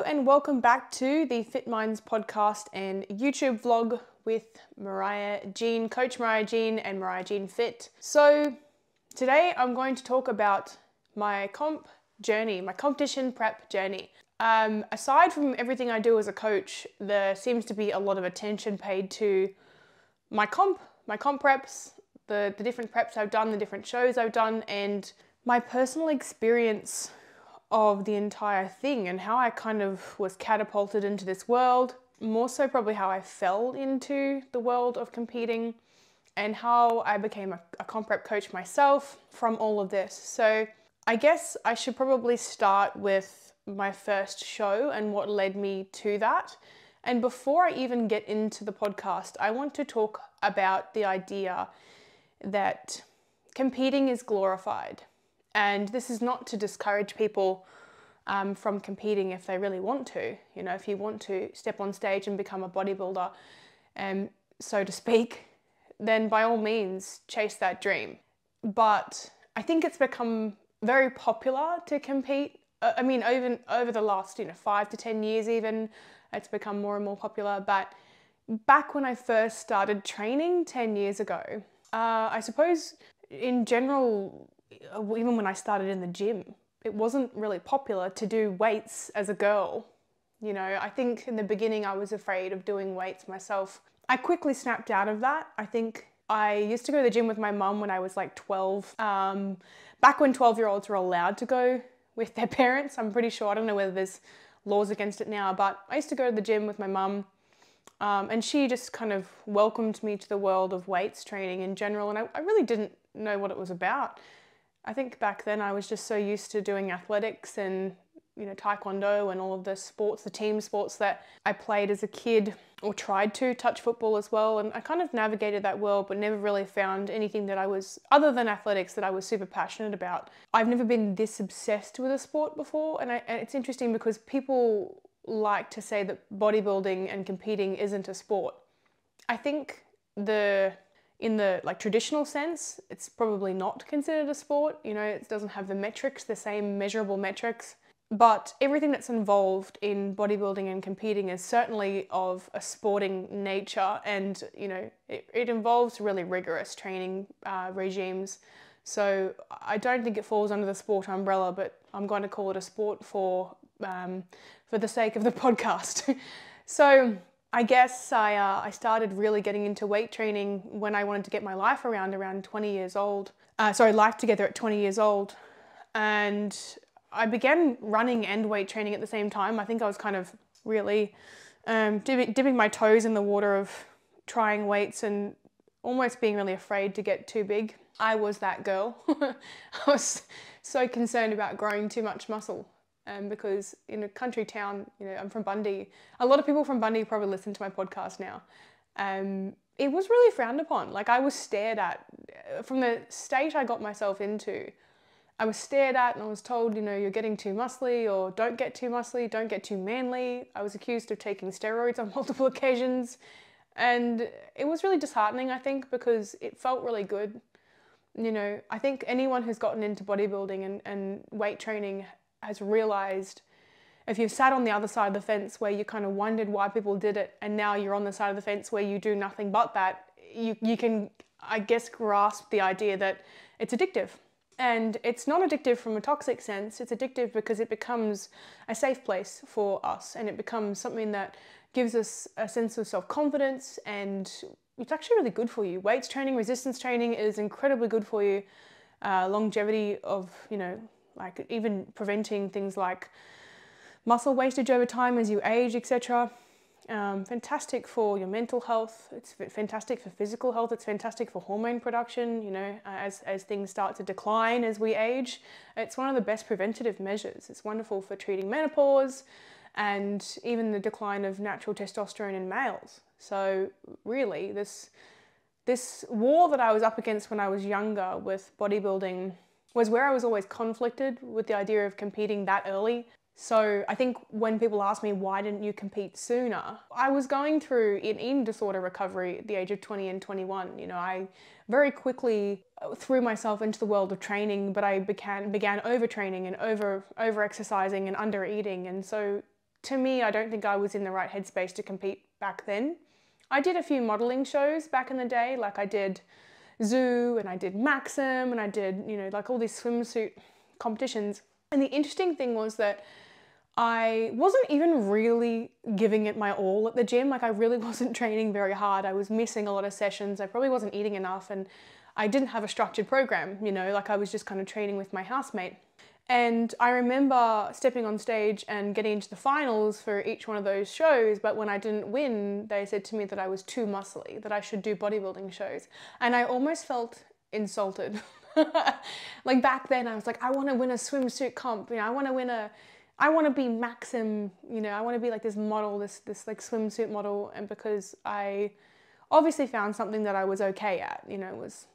and welcome back to the Fit Minds podcast and YouTube vlog with Mariah Jean, Coach Mariah Jean and Mariah Jean Fit. So today I'm going to talk about my comp journey, my competition prep journey. Aside from everything I do as a coach, there seems to be a lot of attention paid to my comp preps, the different preps I've done, the different shows I've done, and my personal experience of the entire thing and how I kind of was catapulted into this world, more so probably how I fell into the world of competing and how I became a comp prep coach myself from all of this. So I guess I should probably start with my first show and what led me to that. And before I even get into the podcast, I want to talk about the idea that competing is glorified. And this is not to discourage people from competing if they really want to. You know, if you want to step on stage and become a bodybuilder, so to speak, then by all means, chase that dream. But I think it's become very popular to compete. I mean, even over the last, 5 to 10 years even, it's become more and more popular. But back when I first started training 10 years ago, I suppose in general, even when I started in the gym, it wasn't really popular to do weights as a girl. You know, I think in the beginning I was afraid of doing weights myself. I quickly snapped out of that. I think I used to go to the gym with my mum when I was like 12. Back when 12-year-olds were allowed to go with their parents. I'm pretty sure, I don't know whether there's laws against it now, but I used to go to the gym with my mum. And she just kind of welcomed me to the world of weights training in general. And I really didn't know what it was about. I think back then I was just so used to doing athletics and, taekwondo and all of the sports, the team sports that I played as a kid or tried to touch football as well. And I kind of navigated that world, but never really found anything that I was, other than athletics, that I was super passionate about. I've never been this obsessed with a sport before. And it's interesting because people like to say that bodybuilding and competing isn't a sport. I think in the traditional sense, it's probably not considered a sport. It doesn't have the metrics, the same measurable metrics. But everything that's involved in bodybuilding and competing is certainly of a sporting nature, and it involves really rigorous training regimes. So I don't think it falls under the sport umbrella, but I'm going to call it a sport for the sake of the podcast. So I guess I started really getting into weight training when I wanted to get my life around 20 years old. Life together at 20 years old. And I began running and weight training at the same time. I think I was kind of really dipping my toes in the water of trying weights and almost being really afraid to get too big. I was that girl. I was so concerned about growing too much muscle. Because in a country town, I'm from Bundy. A lot of people from Bundy probably listen to my podcast now. It was really frowned upon. Like, I was stared at from the state I got myself into. I was stared at and I was told, you're getting too muscly, or don't get too muscly, don't get too manly. I was accused of taking steroids on multiple occasions. And it was really disheartening, I think, because it felt really good. I think anyone who's gotten into bodybuilding and weight training has realized, if you've sat on the other side of the fence where you kind of wondered why people did it, and now you're on the side of the fence where you do nothing but that, you can, I guess, grasp the idea that it's addictive. And it's not addictive from a toxic sense. It's addictive because it becomes a safe place for us, and it becomes something that gives us a sense of self-confidence, and it's actually really good for you. Weights training, resistance training is incredibly good for you. Longevity of, like even preventing things like muscle wastage over time as you age, etc. Fantastic for your mental health. It's fantastic for physical health. It's fantastic for hormone production, as things start to decline as we age. It's one of the best preventative measures. It's wonderful for treating menopause and even the decline of natural testosterone in males. So really, this war that I was up against when I was younger with bodybuilding was where I was always conflicted with the idea of competing that early. So I think when people ask me, why didn't you compete sooner? I was going through an eating disorder recovery at the age of 20 and 21. I very quickly threw myself into the world of training, but I began overtraining and over exercising and under eating. And so to me, I don't think I was in the right headspace to compete back then. I did a few modeling shows back in the day, like I did Zoo and I did Maxim and I did, you know, like all these swimsuit competitions. And the interesting thing was that I wasn't even really giving it my all at the gym. Like I really wasn't training very hard. I was missing a lot of sessions. I probably wasn't eating enough and I didn't have a structured program, you know, like I was just kind of training with my housemate. And I remember stepping on stage and getting into the finals for each one of those shows, but when I didn't win, they said to me that I was too muscly, that I should do bodybuilding shows. And I almost felt insulted. Like back then I was like, I want to win a swimsuit comp, you know, I want to be Maxim, you know, I want to be like this model, this like swimsuit model. And because I obviously found something that I was okay at, you know, was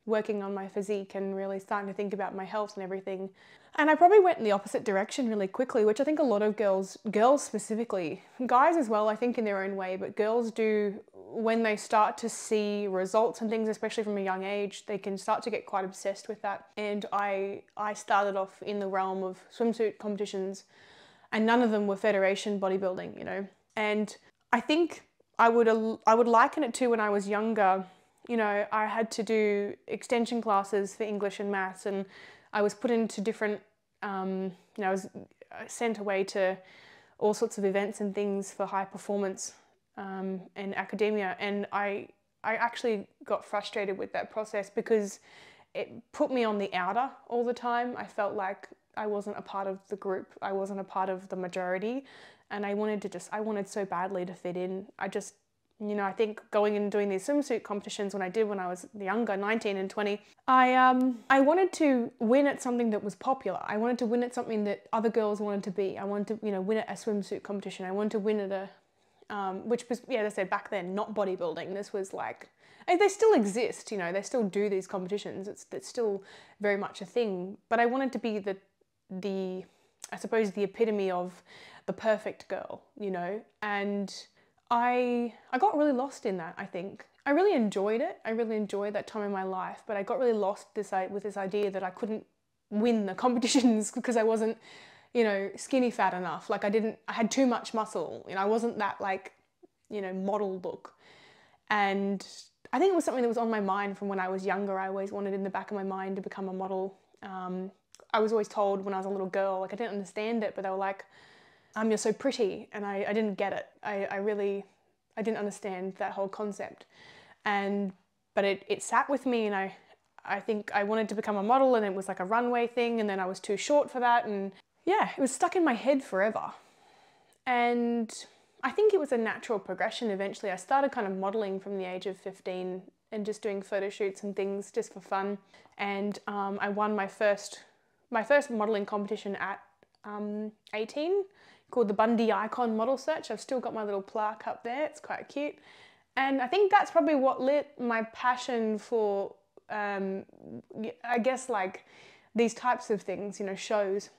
working on my physique and really starting to think about my health and everything. And I probably went in the opposite direction really quickly, which I think a lot of girls specifically, guys as well, I think in their own way, but girls do when they start to see results and things, especially from a young age, they can start to get quite obsessed with that. And I started off in the realm of swimsuit competitions and none of them were federation bodybuilding, you know. And I think I would liken it to when I was younger. You know, I had to do extension classes for English and maths and I was put into different, you know, I was sent away to all sorts of events and things for high performance and academia. And I actually got frustrated with that process because it put me on the outer all the time. I felt like I wasn't a part of the group. I wasn't a part of the majority. And I wanted so badly to fit in. You know, I think going and doing these swimsuit competitions when I was younger, 19 and 20, I wanted to win at something that was popular. I wanted to win at something that other girls wanted to be. I wanted to, you know, win at a swimsuit competition. I wanted to win at a, which was, yeah, as I said, back then, not bodybuilding. This was like, and they still exist, you know, they still do these competitions. It's still very much a thing. But I wanted to be I suppose, the epitome of the perfect girl, you know, and I got really lost in that, I think. I really enjoyed it. I really enjoyed that time in my life, but I got really lost with this idea that I couldn't win the competitions because I wasn't, you know, skinny fat enough. Like I had too much muscle. You know, I wasn't that like, you know, model look. And I think it was something that was on my mind from when I was younger. I always wanted in the back of my mind to become a model. I was always told when I was a little girl, like I didn't understand it, but they were like, you're so pretty, and I didn't get it. I didn't understand that whole concept. But it sat with me, and I think I wanted to become a model, and it was like a runway thing, and then I was too short for that, and yeah, it was stuck in my head forever. And I think it was a natural progression eventually. I started kind of modeling from the age of 15 and just doing photo shoots and things just for fun. And I won my first modeling competition at 18. Called the Bundy Icon Model Search. I've still got my little plaque up there. It's quite cute. And I think that's probably what lit my passion for, I guess, like these types of things, you know, shows.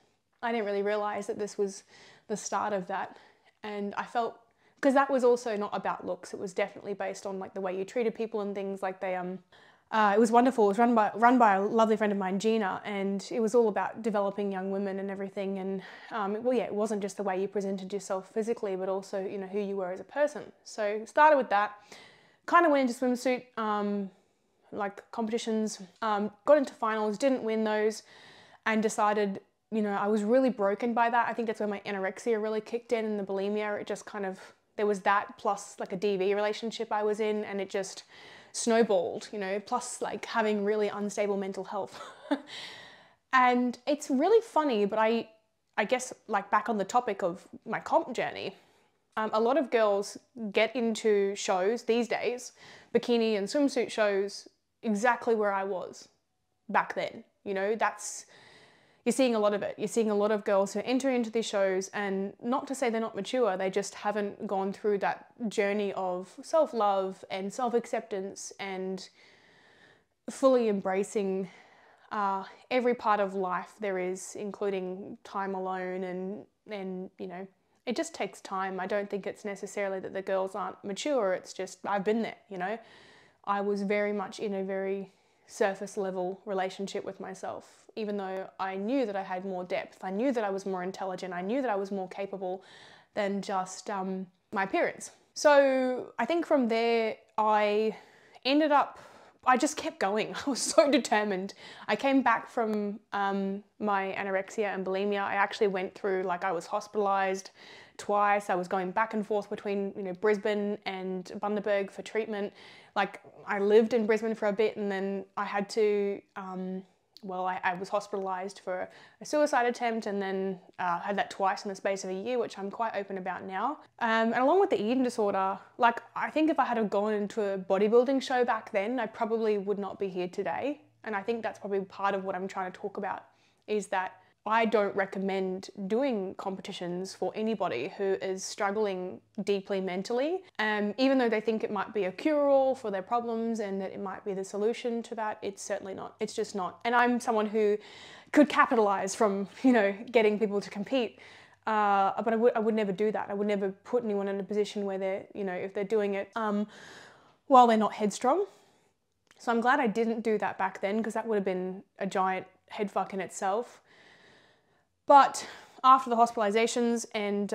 I didn't really realize that this was the start of that. And I felt, because that was also not about looks. It was definitely based on like the way you treated people and things. Like it was wonderful. It was run by a lovely friend of mine, Gina, and it was all about developing young women and everything. And well, yeah, it wasn't just the way you presented yourself physically, but also, you know, who you were as a person. So started with that, kind of went into swimsuit, like competitions, got into finals, didn't win those, and decided, you know, I was really broken by that. I think that's where my anorexia really kicked in and the bulimia. It just kind of, there was that plus like a DV relationship I was in, and it just snowballed, you know, plus like having really unstable mental health. And it's really funny, but I guess like back on the topic of my comp journey, a lot of girls get into shows these days, bikini and swimsuit shows, exactly where I was back then. You know, you're seeing a lot of it. You're seeing a lot of girls who enter into these shows, and not to say they're not mature, they just haven't gone through that journey of self-love and self-acceptance and fully embracing every part of life there is, including time alone, and you know, it just takes time. I don't think it's necessarily that the girls aren't mature, it's just I've been there, you know. I was very much in a very surface level relationship with myself even though I knew that I had more depth. I knew that I was more intelligent. I knew that I was more capable than just my appearance. So I think from there, I just kept going. I was so determined. I came back from my anorexia and bulimia. I actually went through, like, I was hospitalized twice. I was going back and forth between, Brisbane and Bundaberg for treatment. Like, I lived in Brisbane for a bit, and then I had to, I was hospitalized for a suicide attempt, and then had that twice in the space of a year, which I'm quite open about now. And along with the eating disorder, like, I think if I had gone into a bodybuilding show back then, I probably would not be here today. And I think that's probably part of what I'm trying to talk about, is that I don't recommend doing competitions for anybody who is struggling deeply mentally, even though they think it might be a cure-all for their problems and that it might be the solution to that. It's certainly not. It's just not. And I'm someone who could capitalize from, getting people to compete, but I would never do that. I would never put anyone in a position where they're, if they're doing it while they're not headstrong. So I'm glad I didn't do that back then, because that would have been a giant headfuck in itself. But after the hospitalizations and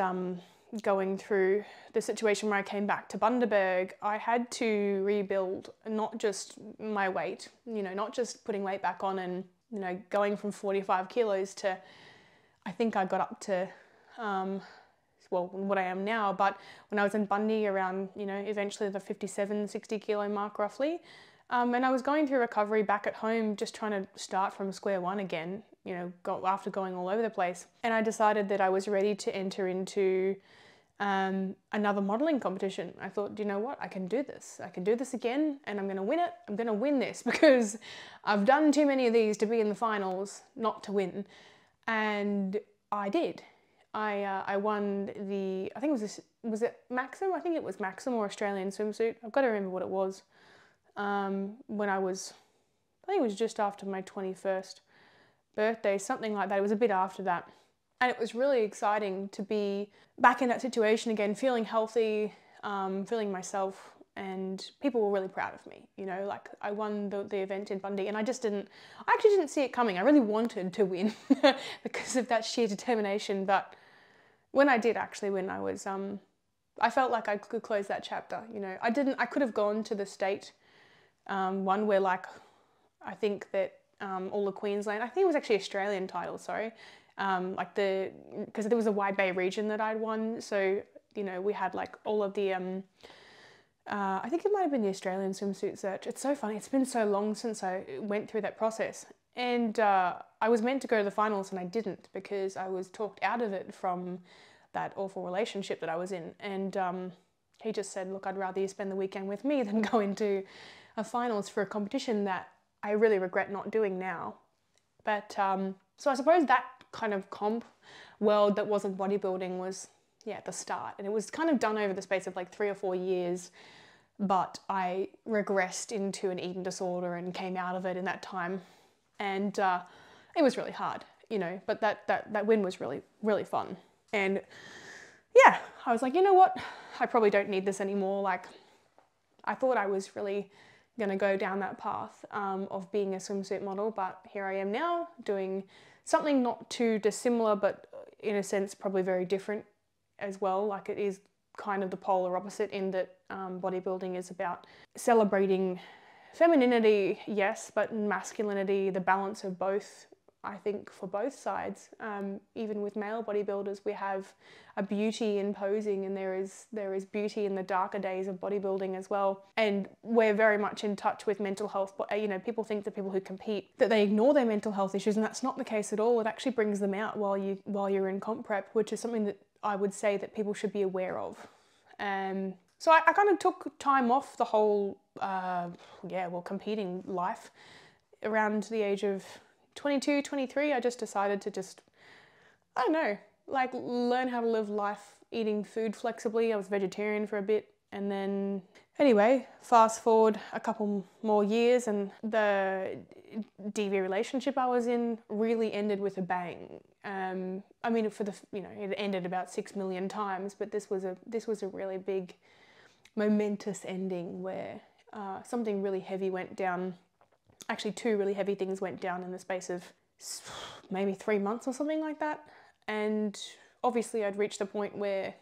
going through the situation where I came back to Bundaberg, I had to rebuild not just my weight, not just putting weight back on and, going from 45 kilos to, I think I got up to, what I am now. But when I was in Bundy around, eventually the 57, 60 kilo mark roughly. And I was going through recovery back at home, just trying to start from square one again, after going all over the place. And I decided that I was ready to enter into another modeling competition. I thought, you know what, I can do this. I can do this again, and I'm going to win it. I'm going to win this, because I've done too many of these to be in the finals, not to win. And I did. I won the, I think was it Maxim? I think it was Maxim or Australian swimsuit. I've got to remember what it was. When I think it was just after my 21st birthday, something like that. It was a bit after that. And it was really exciting to be back in that situation again, feeling healthy, feeling myself, and people were really proud of me. Like, I won the event in Bundy, and I actually didn't see it coming. I really wanted to win because of that sheer determination. But when I did actually win, I was, I felt like I could close that chapter. I could have gone to the state one where, like, I think that all the Queensland, I think it was actually Australian title, sorry, because there was a Wide Bay region that I'd won, so we had like all of the I think it might have been the Australian swimsuit search. It's so funny, it's been so long since I went through that process, and I was meant to go to the finals and I didn't, because I was talked out of it from that awful relationship that I was in. And he just said, look, I'd rather you spend the weekend with me than go into a finals for a competition that I really regret not doing now. But so I suppose that kind of comp world that wasn't bodybuilding was, at the start. And it was kind of done over the space of like 3 or 4 years, but I regressed into an eating disorder and came out of it in that time. And it was really hard, but that win was really, really fun. And yeah, I was like, you know what? I probably don't need this anymore. Like, I thought I was really going to go down that path of being a swimsuit model, but here I am now doing something not too dissimilar, but in a sense probably very different as well. Like, it is kind of the polar opposite in that bodybuilding is about celebrating femininity, yes, but masculinity, the balance of both. I think for both sides, even with male bodybuilders, we have a beauty in posing, and there is beauty in the darker days of bodybuilding as well. And we're very much in touch with mental health. But people think that people who compete, that they ignore their mental health issues, and that's not the case at all. It actually brings them out while you're in comp prep, which is something that I would say that people should be aware of. So I kind of took time off the whole, competing life around the age of 22, 23, I just decided to learn how to live life eating food flexibly. I was vegetarian for a bit, and then anyway, fast forward a couple more years, and the DV relationship I was in really ended with a bang. It ended about 6 million times, but this was a really big, momentous ending where something really heavy went down. Actually, 2 really heavy things went down in the space of maybe 3 months or something like that. And obviously I'd reached the point where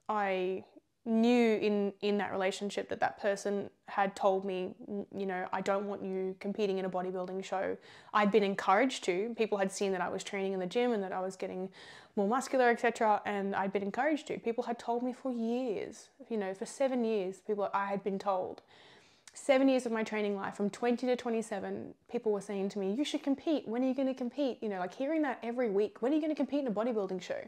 I knew in that relationship that that person had told me, you know, I don't want you competing in a bodybuilding show. I'd been encouraged to. People had seen that I was training in the gym and that I was getting more muscular, etc. And I'd been encouraged to. People had told me for years, you know, for 7 years, I had been told. 7 years of my training life, from 20 to 27, people were saying to me, you should compete. When are you going to compete? You know, like hearing that every week. When are you going to compete in a bodybuilding show?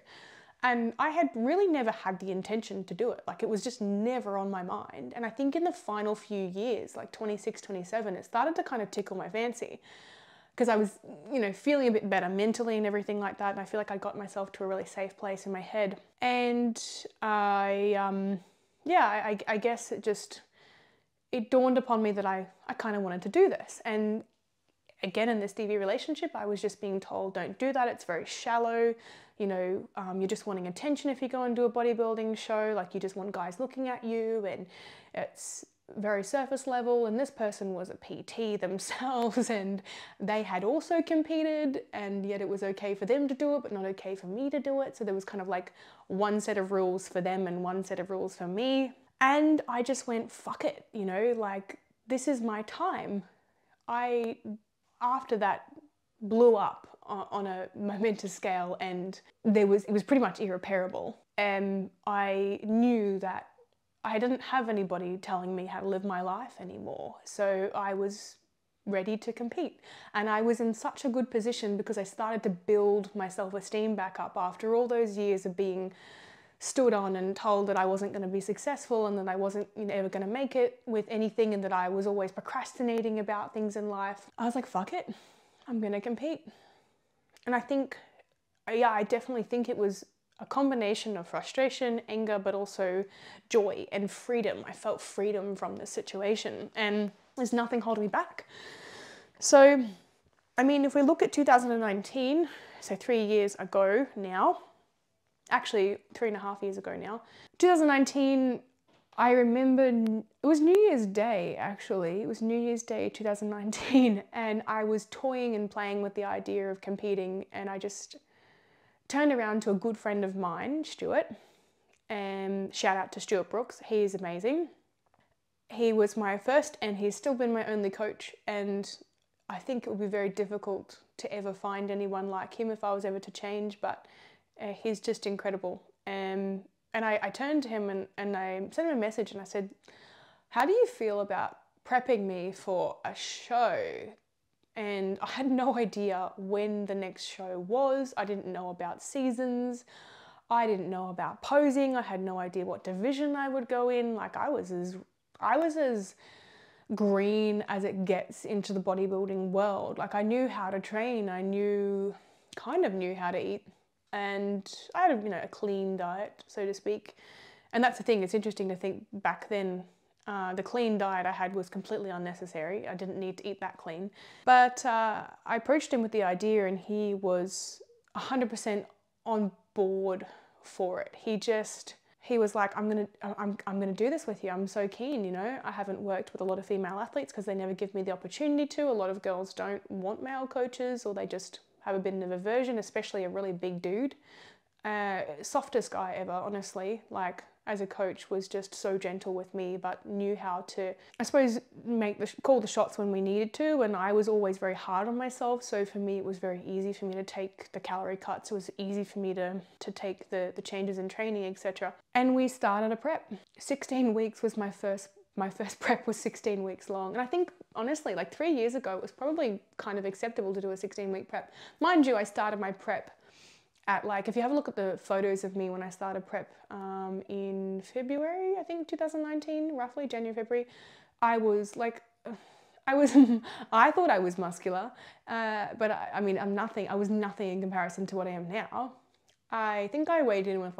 And I had really never had the intention to do it. Like, it was just never on my mind. And I think in the final few years, like 26, 27, it started to kind of tickle my fancy, because I was, you know, feeling a bit better mentally and everything like that. And I feel like I got myself to a really safe place in my head. And I guess it dawned upon me that I kind of wanted to do this. And again, in this DV relationship, I was just being told, don't do that. It's very shallow. You know, you're just wanting attention if you go and do a bodybuilding show. Like, you just want guys looking at you, and it's very surface level. And this person was a PT themselves, and they had also competed, and yet it was okay for them to do it, but not okay for me to do it. So there was kind of like one set of rules for them and one set of rules for me. And I just went, fuck it, you know, like, this is my time. After that, blew up on a momentous scale, and it was pretty much irreparable. And I knew that I didn't have anybody telling me how to live my life anymore. So I was ready to compete. And I was in such a good position because I started to build my self-esteem back up after all those years of being stood on and told that I wasn't going to be successful, and that I wasn't, you know, ever going to make it with anything, and that I was always procrastinating about things in life. I was like, fuck it, I'm going to compete. And I think, yeah, I definitely think it was a combination of frustration, anger, but also joy and freedom. I felt freedom from this situation, and there's nothing holding me back. So, I mean, if we look at 2019, so 3 years ago now, actually 3.5 years ago now, 2019, I remember it was New Year's Day, actually. It was New Year's Day 2019, and I was toying and playing with the idea of competing, and I just turned around to a good friend of mine, Stuart, and shout out to Stuart Brooks. He is amazing. He was my first, and he's still been my only coach, and I think it would be very difficult to ever find anyone like him if I was ever to change, but he's just incredible. And I turned to him and I sent him a message, and I said, how do you feel about prepping me for a show? And I had no idea when the next show was. I didn't know about seasons. I didn't know about posing. I had no idea what division I would go in. Like, I was as green as it gets into the bodybuilding world. Like, I knew how to train. I kind of knew how to eat. And I had a clean diet, so to speak. And that's the thing, it's interesting to think back then, the clean diet I had was completely unnecessary. I didn't need to eat that clean. But I approached him with the idea, and he was 100% on board for it. He was like, I'm gonna do this with you. I'm so keen, you know. I haven't worked with a lot of female athletes because they never give me the opportunity to. A lot of girls don't want male coaches, or they just have a bit of aversion, especially a really big dude. Softest guy ever, honestly. Like, as a coach, was just so gentle with me, but knew how to, I suppose, call the shots when we needed to. And I was always very hard on myself, so for me it was very easy for me to take the calorie cuts. It was easy for me to take the changes in training, etc. And we started a prep. 16 weeks was my first prep was 16 weeks long. And I think, honestly, like 3 years ago, it was probably kind of acceptable to do a 16-week prep. Mind you, I started my prep at, like, if you have a look at the photos of me when I started prep in February, I think 2019, roughly January, February, I thought I was muscular, but I was nothing in comparison to what I am now. I think I weighed in with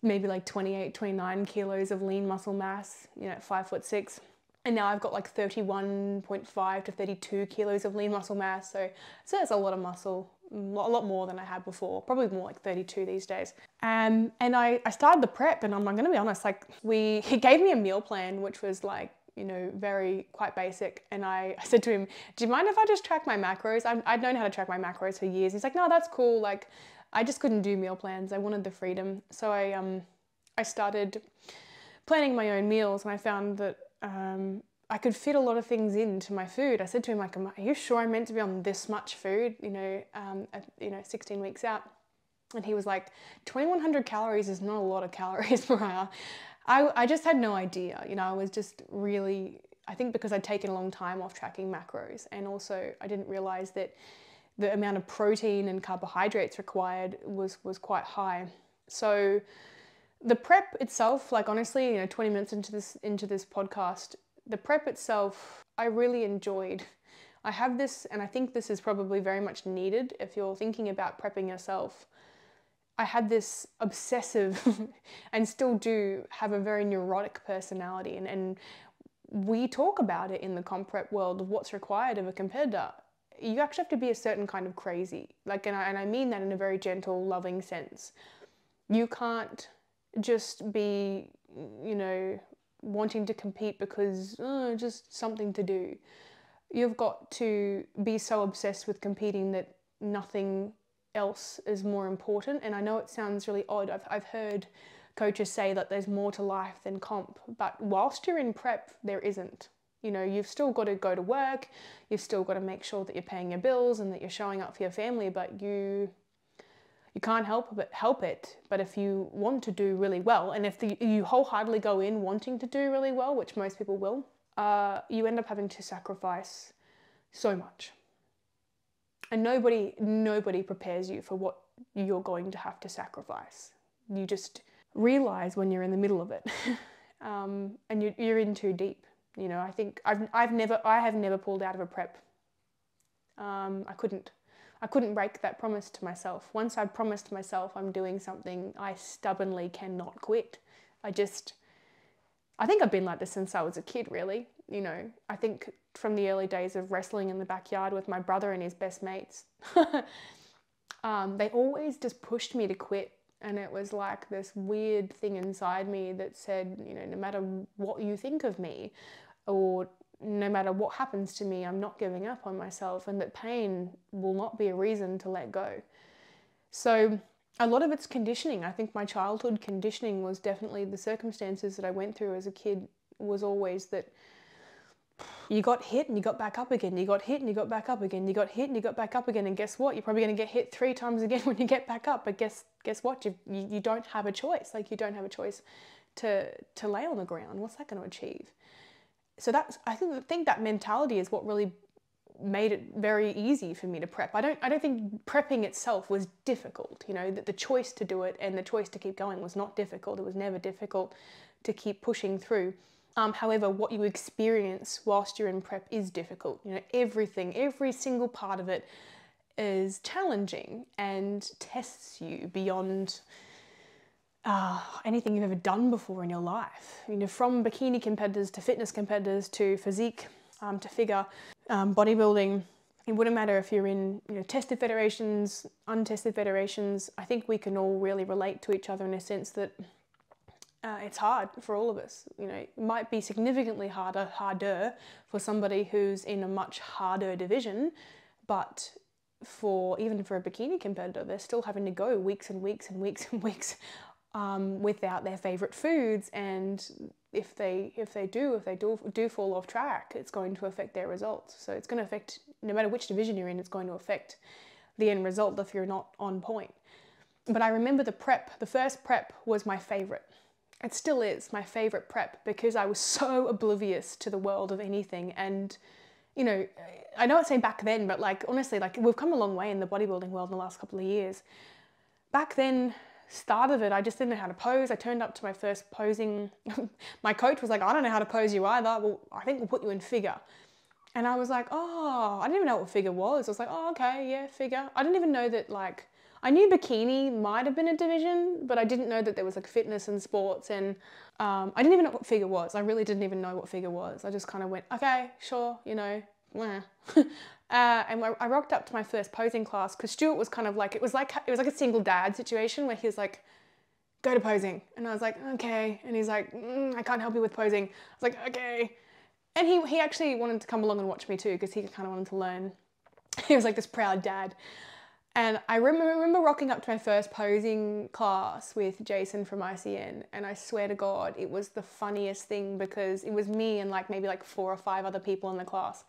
maybe 28, 29 kilos of lean muscle mass, at 5'6". And now I've got 31.5 to 32 kilos of lean muscle mass. So that's a lot of muscle, a lot more than I had before, probably more like 32 these days. And I started the prep, and I'm going to be honest, he gave me a meal plan, which was quite basic. And I said to him, do you mind if I just track my macros? I'd known how to track my macros for years. He's like, no, that's cool. Like, I just couldn't do meal plans. I wanted the freedom. So I started planning my own meals, and I found that I could fit a lot of things into my food. I said to him, like, are you sure I'm meant to be on this much food, 16 weeks out? And he was like, 2,100 calories is not a lot of calories, Mariah. I just had no idea. I was just really, I think because I'd taken a long time off tracking macros, and also I didn't realize that the amount of protein and carbohydrates required was quite high. So the prep itself, like honestly, 20 minutes into this podcast, the prep itself, I really enjoyed. I have this, and I think this is probably very much needed if you're thinking about prepping yourself. I had this obsessive, and still do have a very neurotic personality, and we talk about it in the comp prep world of what's required of a competitor. You actually have to be a certain kind of crazy, like, and I mean that in a very gentle, loving sense. You can't just be, wanting to compete because just something to do. You've got to be so obsessed with competing that nothing else is more important. And I know it sounds really odd. I've heard coaches say that there's more to life than comp, but whilst you're in prep, there isn't. You've still got to go to work, you've still got to make sure that you're paying your bills and that you're showing up for your family, but you can't help it. But if you want to do really well, and if you wholeheartedly go in wanting to do really well, which most people will, you end up having to sacrifice so much. And nobody prepares you for what you're going to have to sacrifice. You just realize when you're in the middle of it, and you're in too deep. I think I have never pulled out of a prep. I couldn't break that promise to myself. Once I promised myself I'm doing something, I stubbornly cannot quit. I think I've been like this since I was a kid, really. I think from the early days of wrestling in the backyard with my brother and his best mates, they always just pushed me to quit. And it was like this weird thing inside me that said, no matter what you think of me, or no matter what happens to me, I'm not giving up on myself, and that pain will not be a reason to let go. So a lot of it's conditioning. I think my childhood conditioning was definitely the circumstances that I went through as a kid was always that you got hit and you got back up again, you got hit and you got back up again, you got hit and you got back up again, and guess what? You're probably going to get hit 3 times again when you get back up, but guess what? You don't have a choice. Like, you don't have a choice to lay on the ground. What's that going to achieve? So I think that mentality is what really made it very easy for me to prep. I don't think prepping itself was difficult. The choice to do it and the choice to keep going was not difficult. It was never difficult to keep pushing through. However, what you experience whilst you're in prep is difficult. Every single part of it is challenging and tests you beyond anything you've ever done before in your life. From bikini competitors to fitness competitors to physique to figure, bodybuilding. It wouldn't matter if you're in tested federations, untested federations. I think we can all really relate to each other in a sense that it's hard for all of us. It might be significantly harder for somebody who's in a much harder division, but even for a bikini competitor, they're still having to go weeks and weeks and weeks and weeks without their favorite foods, and if they do fall off track, it's going to affect their results. So it's going to affect, no matter which division you're in, it's going to affect the end result if you're not on point. But I remember the first prep was my favorite. It still is my favorite prep because I was so oblivious to the world of anything. And, I know I'd say back then, but honestly, we've come a long way in the bodybuilding world in the last couple of years. Back then, start of it, I just didn't know how to pose. I turned up to my first posing. My coach was like, I don't know how to pose you either. Well, I think we'll put you in figure. And I was like, oh, I didn't even know what figure was. I was like, oh, okay, yeah, figure. I didn't even know that I knew bikini might have been a division, but I didn't know that there was fitness and sports, and I didn't even know what figure was. I really didn't even know what figure was. I just kind of went, okay, sure, and I rocked up to my first posing class because Stuart was kind of it was like a single dad situation where he was like, go to posing. And I was like, okay. And he's like, I can't help you with posing. I was like, okay. And he actually wanted to come along and watch me too, because he kind of wanted to learn. He was like this proud dad. And I remember rocking up to my first posing class with Jason from ICN, and I swear to God, it was the funniest thing, because it was me and like maybe like 4 or 5 other people in the class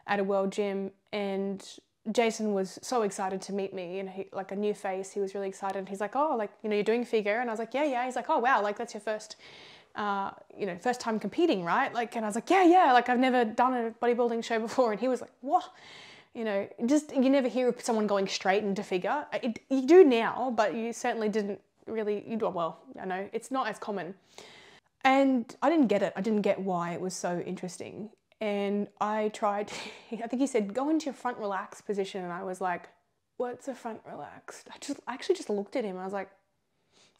at a world gym, and Jason was so excited to meet me, and he, like a new face, he was really excited. He's like, oh, like, you know, you're doing figure? And I was like, yeah. He's like, oh wow, like that's your first, you know, first time competing, right? Like, and I was like, yeah, like I've never done a bodybuilding show before. And he was like, what? You know, just, you never hear of someone going straight into figure. You do now, but you certainly didn't really, well, I know, it's not as common. And I didn't get it. I didn't get why it was so interesting. And I tried, I think he said, go into your front relaxed position. And I was like, what's a front relaxed? I actually just looked at him. I was like,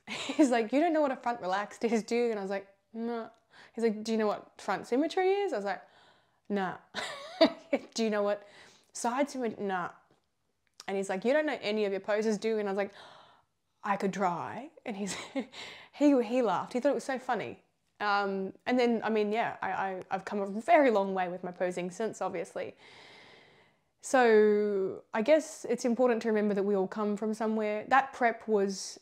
he's like, you don't know what a front relaxed is, do you? And I was like, no. He's like, do you know what front symmetry is? I was like, nah. Do you know what side symmetry? Nah. And he's like, you don't know any of your poses, do you? And I was like, I could try. And he laughed. He thought it was so funny. And then, I mean, yeah, I've come a very long way with my posing since, obviously. So I guess it's important to remember that we all come from somewhere. That prep was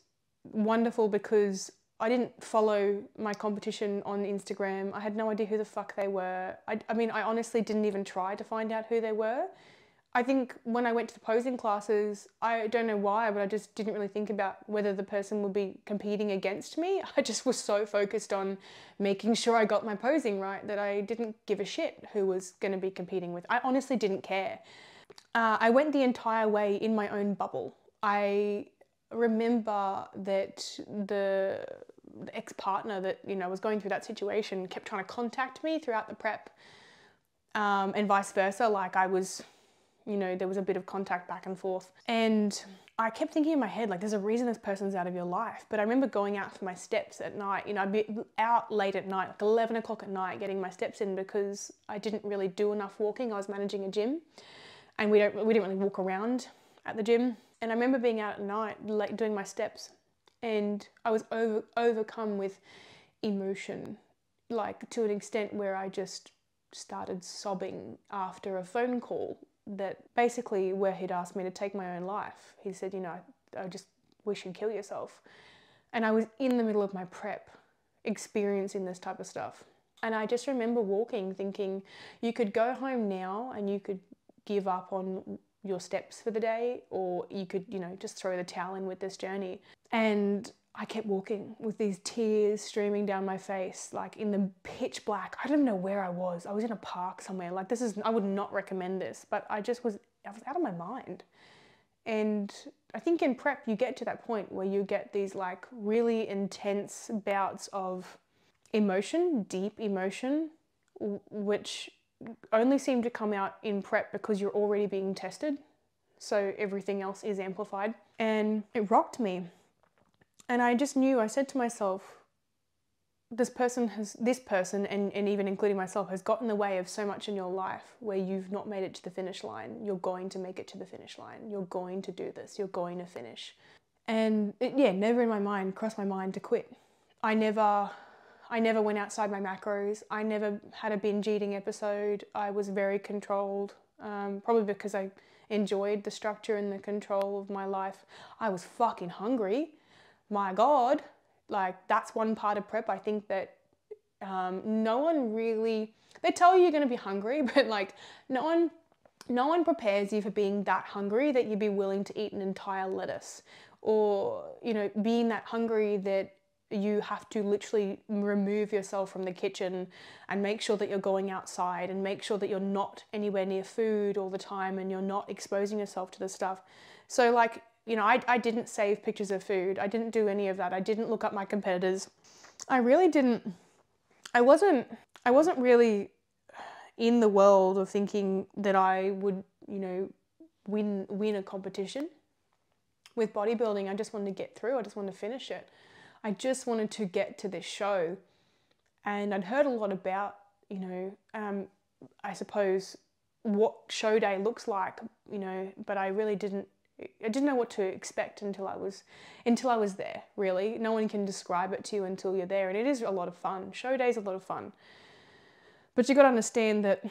wonderful because I didn't follow my competition on Instagram. I had no idea who the fuck they were. I mean, I honestly didn't even try to find out who they were. I think when I went to the posing classes, I don't know why, but I just didn't really think about whether the person would be competing against me. I just was so focused on making sure I got my posing right that I didn't give a shit who was going to be competing with. I honestly didn't care. I went the entire way in my own bubble. I remember that the ex-partner that, you know, was going through that situation kept trying to contact me throughout the prep, and vice versa. Like I was, you know, there was a bit of contact back and forth. And I kept thinking in my head, like, there's a reason this person's out of your life. But I remember going out for my steps at night. You know, I'd be out late at night, like 11 o'clock at night, getting my steps in because I didn't really do enough walking. I was managing a gym and we didn't really walk around at the gym. And I remember being out at night, like doing my steps, and I was overcome with emotion, like to an extent where I just started sobbing after a phone call that basically where he'd asked me to take my own life. He said, you know, I just wish you'd kill yourself. And I was in the middle of my prep experiencing this type of stuff. And I just remember walking thinking, you could go home now and you could give up on your steps for the day, or you could, you know, just throw the towel in with this journey. And I kept walking with these tears streaming down my face, like in the pitch black. I don't know where I was. I was in a park somewhere. Like I would not recommend this, but I was out of my mind. And I think in prep, you get to that point where you get these like really intense bouts of emotion, deep emotion, which only seem to come out in prep because you're already being tested. So everything else is amplified. And it rocked me. And I just knew, I said to myself, this person and even including myself has got in the way of so much in your life where you've not made it to the finish line. You're going to make it to the finish line. You're going to do this. You're going to finish. And it, yeah, never in my mind crossed my mind to quit. I never went outside my macros. I never had a binge eating episode. I was very controlled, probably because I enjoyed the structure and the control of my life. I was fucking hungry. My God, like that's one part of prep. I think that no one really, they tell you you're going to be hungry, but like no one prepares you for being that hungry that you'd be willing to eat an entire lettuce, or, you know, being that hungry that you have to literally remove yourself from the kitchen and make sure that you're going outside and make sure that you're not anywhere near food all the time and you're not exposing yourself to the stuff. So like, you know, I didn't save pictures of food. I didn't do any of that. I didn't look up my competitors. I really didn't. I wasn't really in the world of thinking that I would, you know, win a competition. With bodybuilding, I just wanted to get through. I just wanted to finish it. I just wanted to get to this show. And I'd heard a lot about, you know, I suppose what show day looks like, you know, but I really didn't know what to expect until I was there, really. No one can describe it to you until you're there, and it is a lot of fun. Show day is a lot of fun. But you got to understand that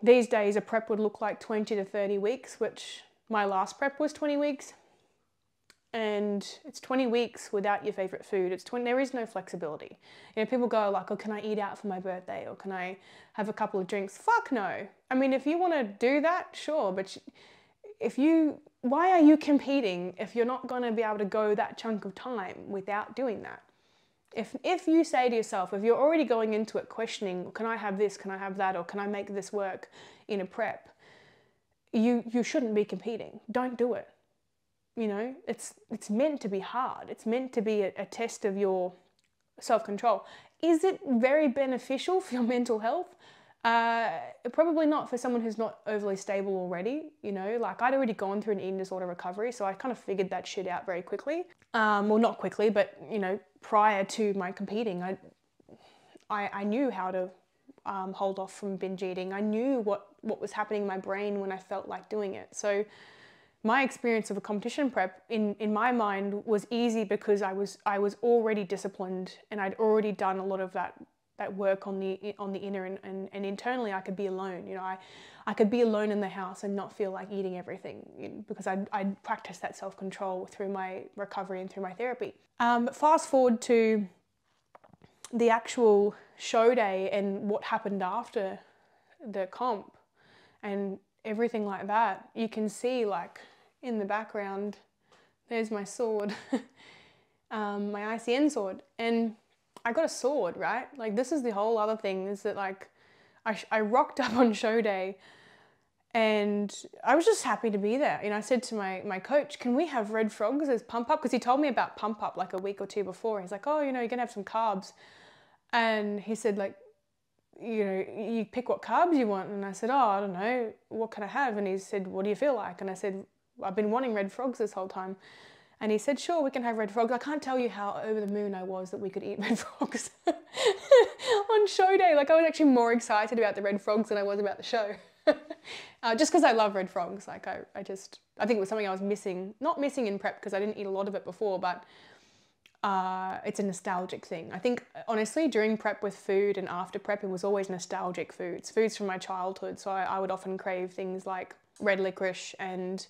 these days a prep would look like 20 to 30 weeks, which my last prep was 20 weeks. And it's 20 weeks without your favorite food. There is no flexibility. You know, people go like, oh, can I eat out for my birthday? Or can I have a couple of drinks? Fuck no. I mean, if you want to do that, sure. But why are you competing if you're not going to be able to go that chunk of time without doing that? If you say to yourself, if you're already going into it questioning, can I have this, can I have that, or can I make this work in a prep, you shouldn't be competing. Don't do it. You know, it's meant to be hard. It's meant to be a test of your self-control. Is it very beneficial for your mental health? Probably not for someone who's not overly stable already. You know, like I'd already gone through an eating disorder recovery, so I kind of figured that shit out very quickly. Well, not quickly, but you know, prior to my competing, I knew how to hold off from binge eating. I knew what was happening in my brain when I felt like doing it. So my experience of a competition prep in my mind was easy because I was already disciplined and I'd already done a lot of that work on the inner and internally. I could be alone. You know, I could be alone in the house and not feel like eating everything because I'd practiced that self-control through my recovery and through my therapy. Fast forward to the actual show day and what happened after the comp and everything like that. You can see like in the background, there's my sword, my ICN sword. And I got a sword, right? Like this is the whole other thing is that like I rocked up on show day and I was just happy to be there. You know, I said to my coach, can we have red frogs as pump up? Because he told me about pump up like a week or two before. He's like, oh, you know, you're gonna have some carbs. And he said like, you know, you pick what carbs you want. And I said, oh, I don't know, what can I have? And he said, what do you feel like? And I said, I've been wanting red frogs this whole time. And he said, sure, we can have red frogs. I can't tell you how over the moon I was that we could eat red frogs on show day. Like I was actually more excited about the red frogs than I was about the show. Just because I love red frogs. Like I think it was something I was missing, not missing in prep because I didn't eat a lot of it before, but it's a nostalgic thing. I think honestly during prep with food and after prep, it was always nostalgic foods from my childhood. So I would often crave things like red licorice and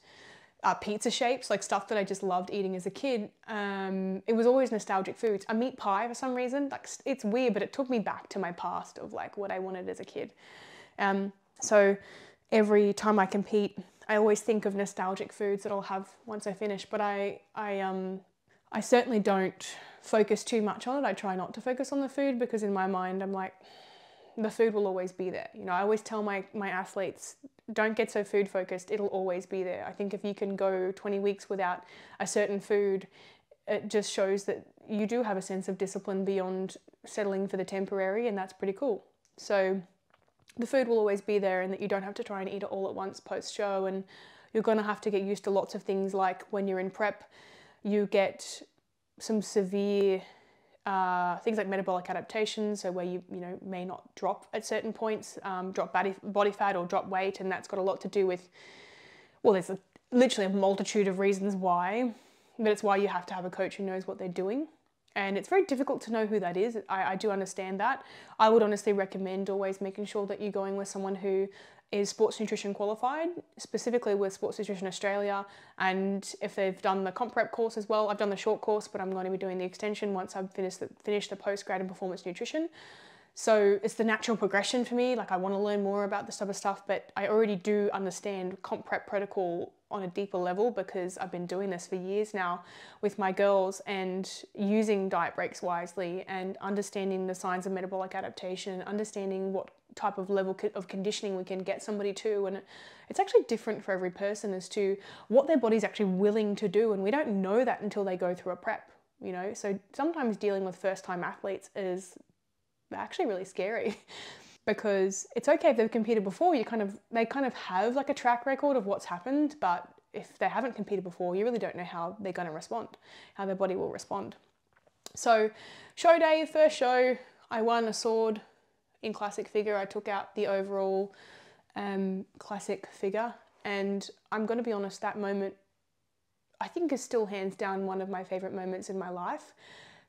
pizza shapes, like stuff that I just loved eating as a kid. It was always nostalgic foods. A meat pie for some reason, like it's weird, but it took me back to my past of like what I wanted as a kid. So every time I compete, I always think of nostalgic foods that I'll have once I finish, but I certainly don't focus too much on it. I try not to focus on the food because in my mind, I'm like, the food will always be there. You know, I always tell my athletes, don't get so food focused, it'll always be there. I think if you can go 20 weeks without a certain food, it just shows that you do have a sense of discipline beyond settling for the temporary, and that's pretty cool. So the food will always be there and that you don't have to try and eat it all at once post-show, and you're gonna have to get used to lots of things like when you're in prep, you get some severe things like metabolic adaptation, so where you know may not drop at certain points, drop body fat or drop weight, and that's got a lot to do with, well, there's literally a multitude of reasons why, but it's why you have to have a coach who knows what they're doing. And it's very difficult to know who that is. I do understand that. I would honestly recommend always making sure that you're going with someone who is sports nutrition qualified, specifically with Sports Nutrition Australia. And if they've done the comp prep course as well, I've done the short course, but I'm going to be doing the extension once I've finished the postgrad in performance nutrition. So it's the natural progression for me. Like I want to learn more about this type of stuff, but I already do understand comp prep protocol on a deeper level because I've been doing this for years now with my girls and using diet breaks wisely and understanding the signs of metabolic adaptation, understanding what type of level of conditioning we can get somebody to. And it's actually different for every person as to what their body's actually willing to do. And we don't know that until they go through a prep, you know? So sometimes dealing with first-time athletes is actually really scary because it's okay if they've competed before, they kind of have like a track record of what's happened, but if they haven't competed before, you really don't know how they're going to respond, how their body will respond. So show day, first show, I won a sword in classic figure. I took out the overall classic figure, and I'm going to be honest, that moment I think is still hands down one of my favorite moments in my life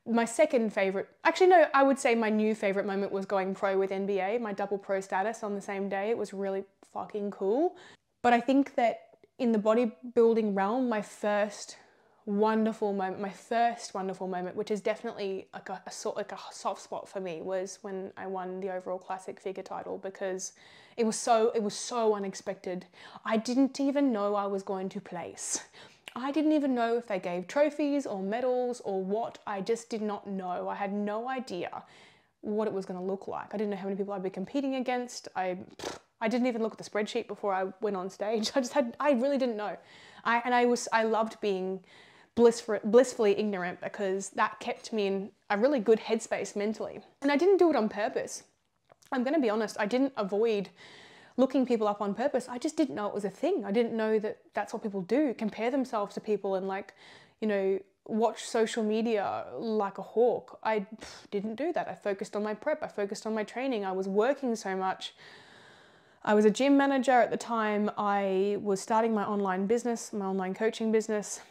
My second favorite, actually no, I would say my new favorite moment was going pro with NBA, my double pro status on the same day. It was really fucking cool. But I think that in the bodybuilding realm, my first wonderful moment, which is definitely like a soft spot for me, was when I won the overall classic figure title, because it was so unexpected. I didn't even know I was going to place. I didn't even know if they gave trophies or medals or what. I just did not know. I had no idea what it was going to look like. I didn't know how many people I'd be competing against. I didn't even look at the spreadsheet before I went on stage. I really didn't know. I loved being blissfully ignorant, because that kept me in a really good headspace mentally. And I didn't do it on purpose. I'm going to be honest, I didn't avoid looking people up on purpose. I just didn't know it was a thing. I didn't know that that's what people do, compare themselves to people and, like, you know, watch social media like a hawk. I didn't do that. I focused on my prep. I focused on my training. I was working so much. I was a gym manager at the time. I was starting my online business, my online coaching business.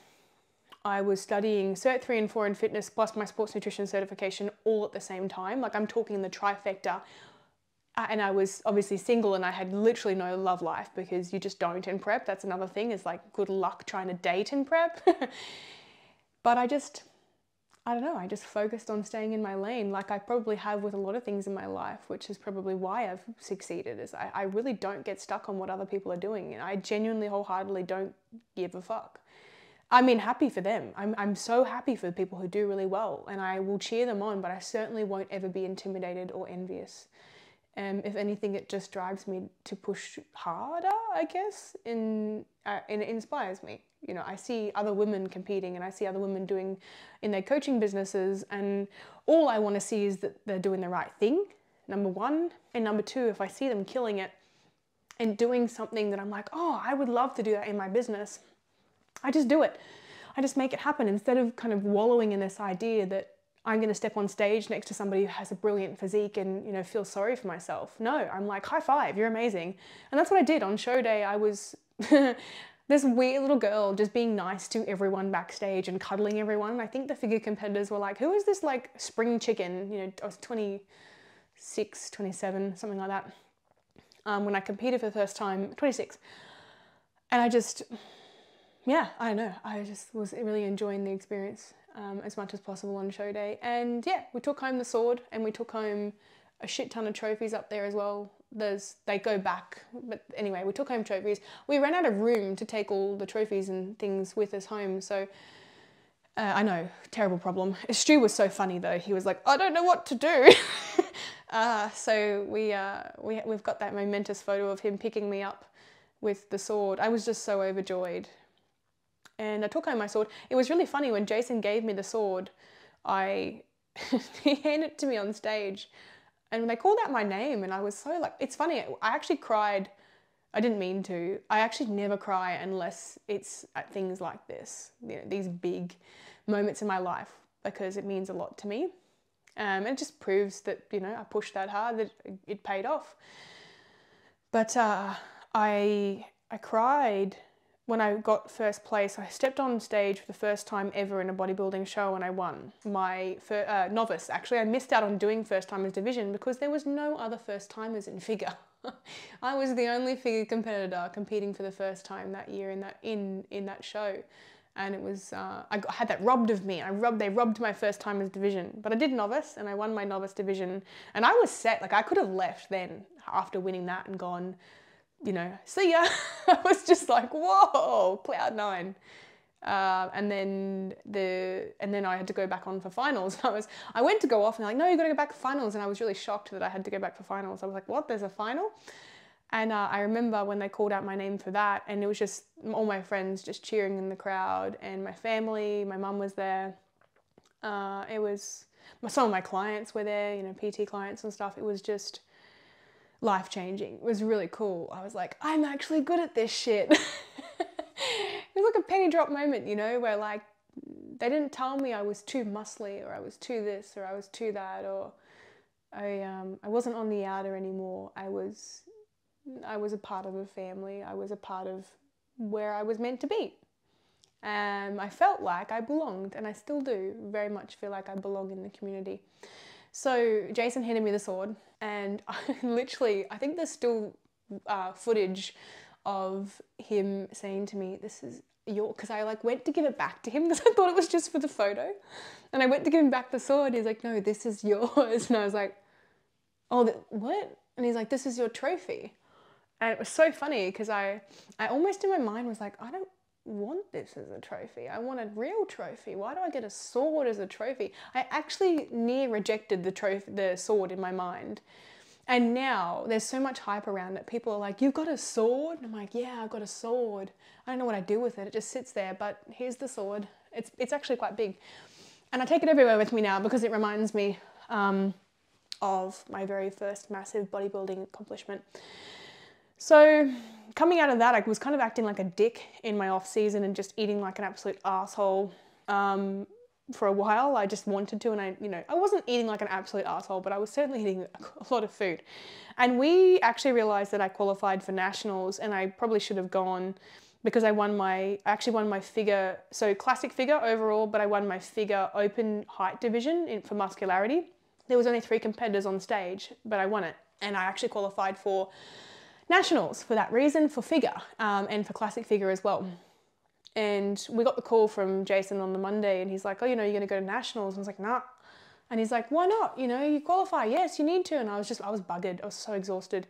I was studying Cert 3 and 4 in fitness plus my sports nutrition certification all at the same time. Like, I'm talking the trifecta. And I was obviously single, and I had literally no love life, because you just don't in prep. That's another thing, is like, good luck trying to date in prep. But I don't know, I just focused on staying in my lane, like I probably have with a lot of things in my life, which is probably why I've succeeded, is I really don't get stuck on what other people are doing. And I genuinely, wholeheartedly don't give a fuck. I mean, happy for them. I'm so happy for the people who do really well, and I will cheer them on, but I certainly won't ever be intimidated or envious. If anything, it just drives me to push harder, I guess, and it inspires me. You know, I see other women competing, and I see other women doing in their coaching businesses, and all I want to see is that they're doing the right thing, number one. And number two, if I see them killing it and doing something that I'm like, oh, I would love to do that in my business, I just do it. I just make it happen, instead of kind of wallowing in this idea that I'm going to step on stage next to somebody who has a brilliant physique and, you know, feel sorry for myself. No, I'm like, high five, you're amazing. And that's what I did on show day. I was this weird little girl just being nice to everyone backstage and cuddling everyone. I think the figure competitors were like, who is this, like, spring chicken? You know, I was 26, 27, something like that. When I competed for the first time, 26. And I just, yeah, I don't know. I just was really enjoying the experience as much as possible on show day. And yeah, we took home the sword, and we took home a shit ton of trophies up there as well. They go back, but anyway, we took home trophies. We ran out of room to take all the trophies and things with us home, so I know, terrible problem. Stu was so funny though. He was like, I don't know what to do. So we've got that momentous photo of him picking me up with the sword. I was just so overjoyed. And I took home my sword. It was really funny when Jason gave me the sword. He handed it to me on stage, and they called out my name, and I was so, like, it's funny, I actually cried. I didn't mean to. I actually never cry unless it's at things like this, you know, these big moments in my life, because it means a lot to me. It just proves that, you know, I pushed that hard, that it paid off. But I cried when I got first place. I stepped on stage for the first time ever in a bodybuilding show, and I won. My novice, actually, I missed out on doing first timers division because there was no other first timers in figure. I was the only figure competitor competing for the first time that year in that show, and it was I had that robbed of me. They robbed my first timers division, but I did novice, and I won my novice division, and I was set. Like, I could have left then after winning that and gone, you know, see ya. I was just like, whoa, cloud nine. And then I had to go back on for finals. I went to go off, and they're like, no, you got to go back for finals. And I was really shocked that I had to go back for finals. I was like, what? There's a final? And I remember when they called out my name for that, and it was just all my friends just cheering in the crowd, and my family, my mum was there. Some of my clients were there, you know, PT clients and stuff. It was just life-changing. It was really cool. I was like, I'm actually good at this shit. It was like a penny drop moment, you know, where, like, they didn't tell me I was too muscly, or I was too this, or I was too that, or I wasn't on the outer anymore. I was a part of a family. I was a part of where I was meant to be. I felt like I belonged, and I still do very much feel like I belong in the community. So Jason handed me the sword, and I think there's still footage of him saying to me, "This is your," because I like went to give it back to him because I thought it was just for the photo, and I went to give him back the sword. He's like, "No, this is yours," and I was like, "Oh, what?" And he's like, "This is your trophy." And it was so funny because I almost in my mind was like, I don't want this as a trophy. I want a real trophy. Why do I get a sword as a trophy? I actually near rejected the sword in my mind. And now there's so much hype around it. People are like, "You've got a sword?" And I'm like, "Yeah, I've got a sword. I don't know what I do with it. It just sits there, but here's the sword." It's actually quite big. And I take it everywhere with me now because it reminds me of my very first massive bodybuilding accomplishment. So coming out of that, I was kind of acting like a dick in my off season and just eating like an absolute asshole for a while. I just wanted to, and I wasn't eating like an absolute asshole, but I was certainly eating a lot of food. And we actually realized that I qualified for nationals, and I probably should have gone because I actually won my figure, so classic figure overall, but I won my figure open height division for muscularity. There was only 3 competitors on stage, but I won it, and I actually qualified for nationals for that reason, for figure and for classic figure as well. And we got the call from Jason on the Monday, and he's like, "Oh, you're going to go to nationals?" And I was like, "Nah." And he's like, "Why not? You qualify." "Yes, you need to." And I was buggered. I was so exhausted.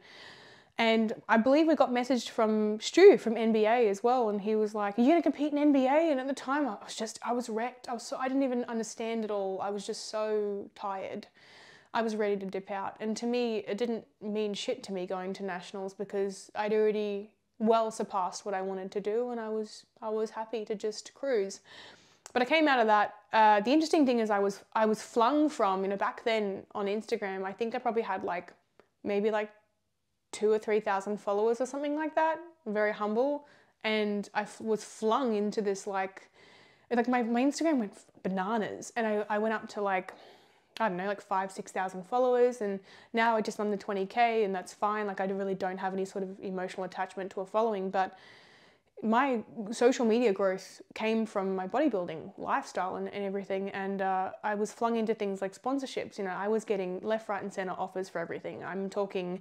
And I believe we got messaged from Stu from NBA as well, and he was like, "Are you going to compete in NBA?" And at the time I was wrecked. I didn't even understand it all. I was just so tired. I was ready to dip out. And to me, it didn't mean shit to me going to nationals because I'd already well surpassed what I wanted to do, and I was happy to just cruise. But I came out of that. The interesting thing is I was flung from, back then on Instagram, I think I probably had maybe 2,000 or 3,000 followers or something like that. Very humble. And I was flung into this my Instagram went bananas, and I went up to I don't know, 5,000-6,000 followers, and now I just under 20K, and that's fine. I really don't have any sort of emotional attachment to a following, but my social media growth came from my bodybuilding lifestyle and everything, and I was flung into things like sponsorships. I was getting left, right, and center offers for everything. I'm talking,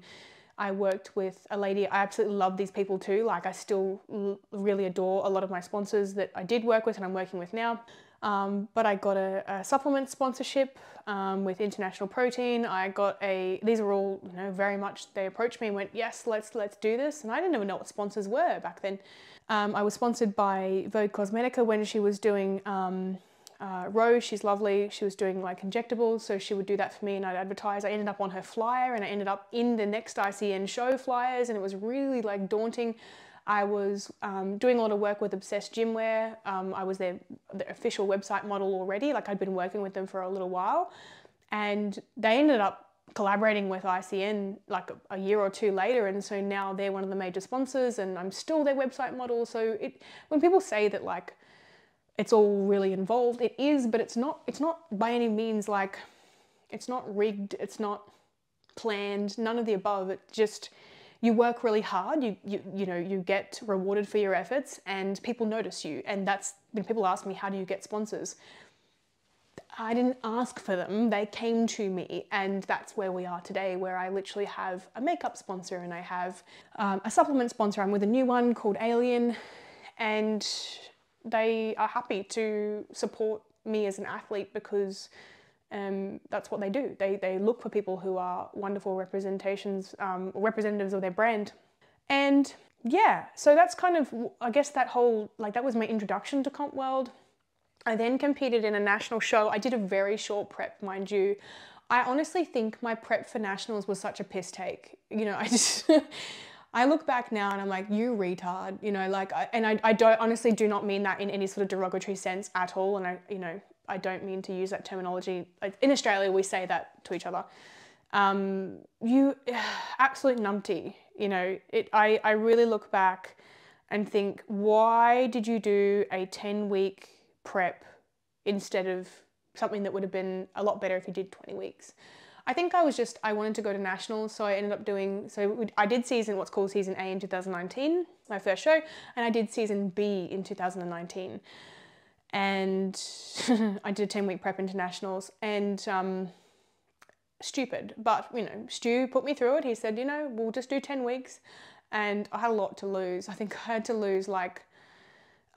I worked with a lady, I absolutely love these people too. I still really adore a lot of my sponsors that I did work with and I'm working with now. But I got a supplement sponsorship with International Protein. These are all, very much, they approached me and went, "Yes, let's do this." And I didn't even know what sponsors were back then. I was sponsored by Vogue Cosmetica when she was doing, Rose, she's lovely. She was doing injectables, so she would do that for me and I'd advertise. I ended up on her flyer, and I ended up in the next ICN show flyers, and it was really daunting. I was doing a lot of work with Obsessed Gymwear. I was their official website model already. I'd been working with them for a little while, and they ended up collaborating with ICN a year or 2 later, and so now they're one of the major sponsors, and I'm still their website model. So when people say that it's all really involved, it is, but it's not by any means it's not rigged, it's not planned, none of the above. It just, you work really hard, you get rewarded for your efforts, and people notice you. And that's when people ask me, "How do you get sponsors?" I didn't ask for them, they came to me, and that's where we are today, where I literally have a makeup sponsor and I have a supplement sponsor. I'm with a new one called Alien, and they are happy to support me as an athlete because that's what they do. They look for people who are wonderful representatives of their brand. And yeah, so that's kind of, I guess that whole, that was my introduction to Comp World. I then competed in a national show. I did a very short prep, mind you. I honestly think my prep for nationals was such a piss take. I look back now and I'm like, "You retard," I don't, honestly do not mean that in any sort of derogatory sense at all. And I don't mean to use that terminology. In Australia, we say that to each other. You absolute numpty, I really look back and think, why did you do a 10-week prep instead of something that would have been a lot better if you did 20 weeks? I think I wanted to go to nationals, so I ended up doing, I did what's called season A in 2019, my first show, and I did season B in 2019. And I did a 10-week prep into nationals, and stupid, but Stu put me through it. He said, we'll just do 10 weeks, and I had a lot to lose. I think I had to lose like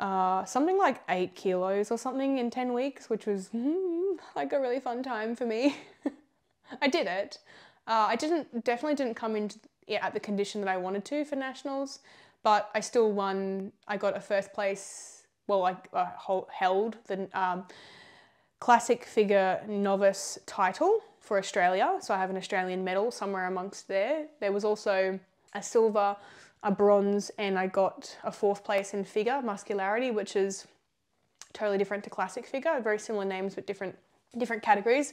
something like 8 kilos or something in 10 weeks, which was like a really fun time for me. I did it. I definitely didn't come into at the condition that I wanted to for nationals, but I still won. I got a first place. Well, I held the classic figure novice title for Australia. So I have an Australian medal somewhere amongst there. There was also a silver, a bronze, and I got a 4th place in figure muscularity, which is totally different to classic figure. Very similar names, but different categories.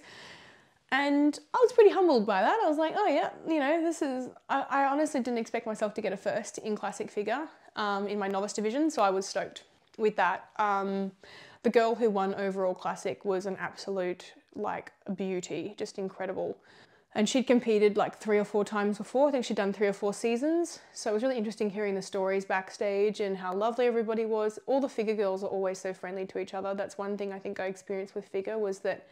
And I was pretty humbled by that. I was like, oh yeah, this is, I honestly didn't expect myself to get a first in classic figure in my novice division. So I was stoked with that. The girl who won overall classic was an absolute beauty, just incredible. And she'd competed like 3 or 4 times before. I think she'd done 3 or 4 seasons. So it was really interesting hearing the stories backstage and how lovely everybody was. All the figure girls are always so friendly to each other. That's one thing I think I experienced with figure, was that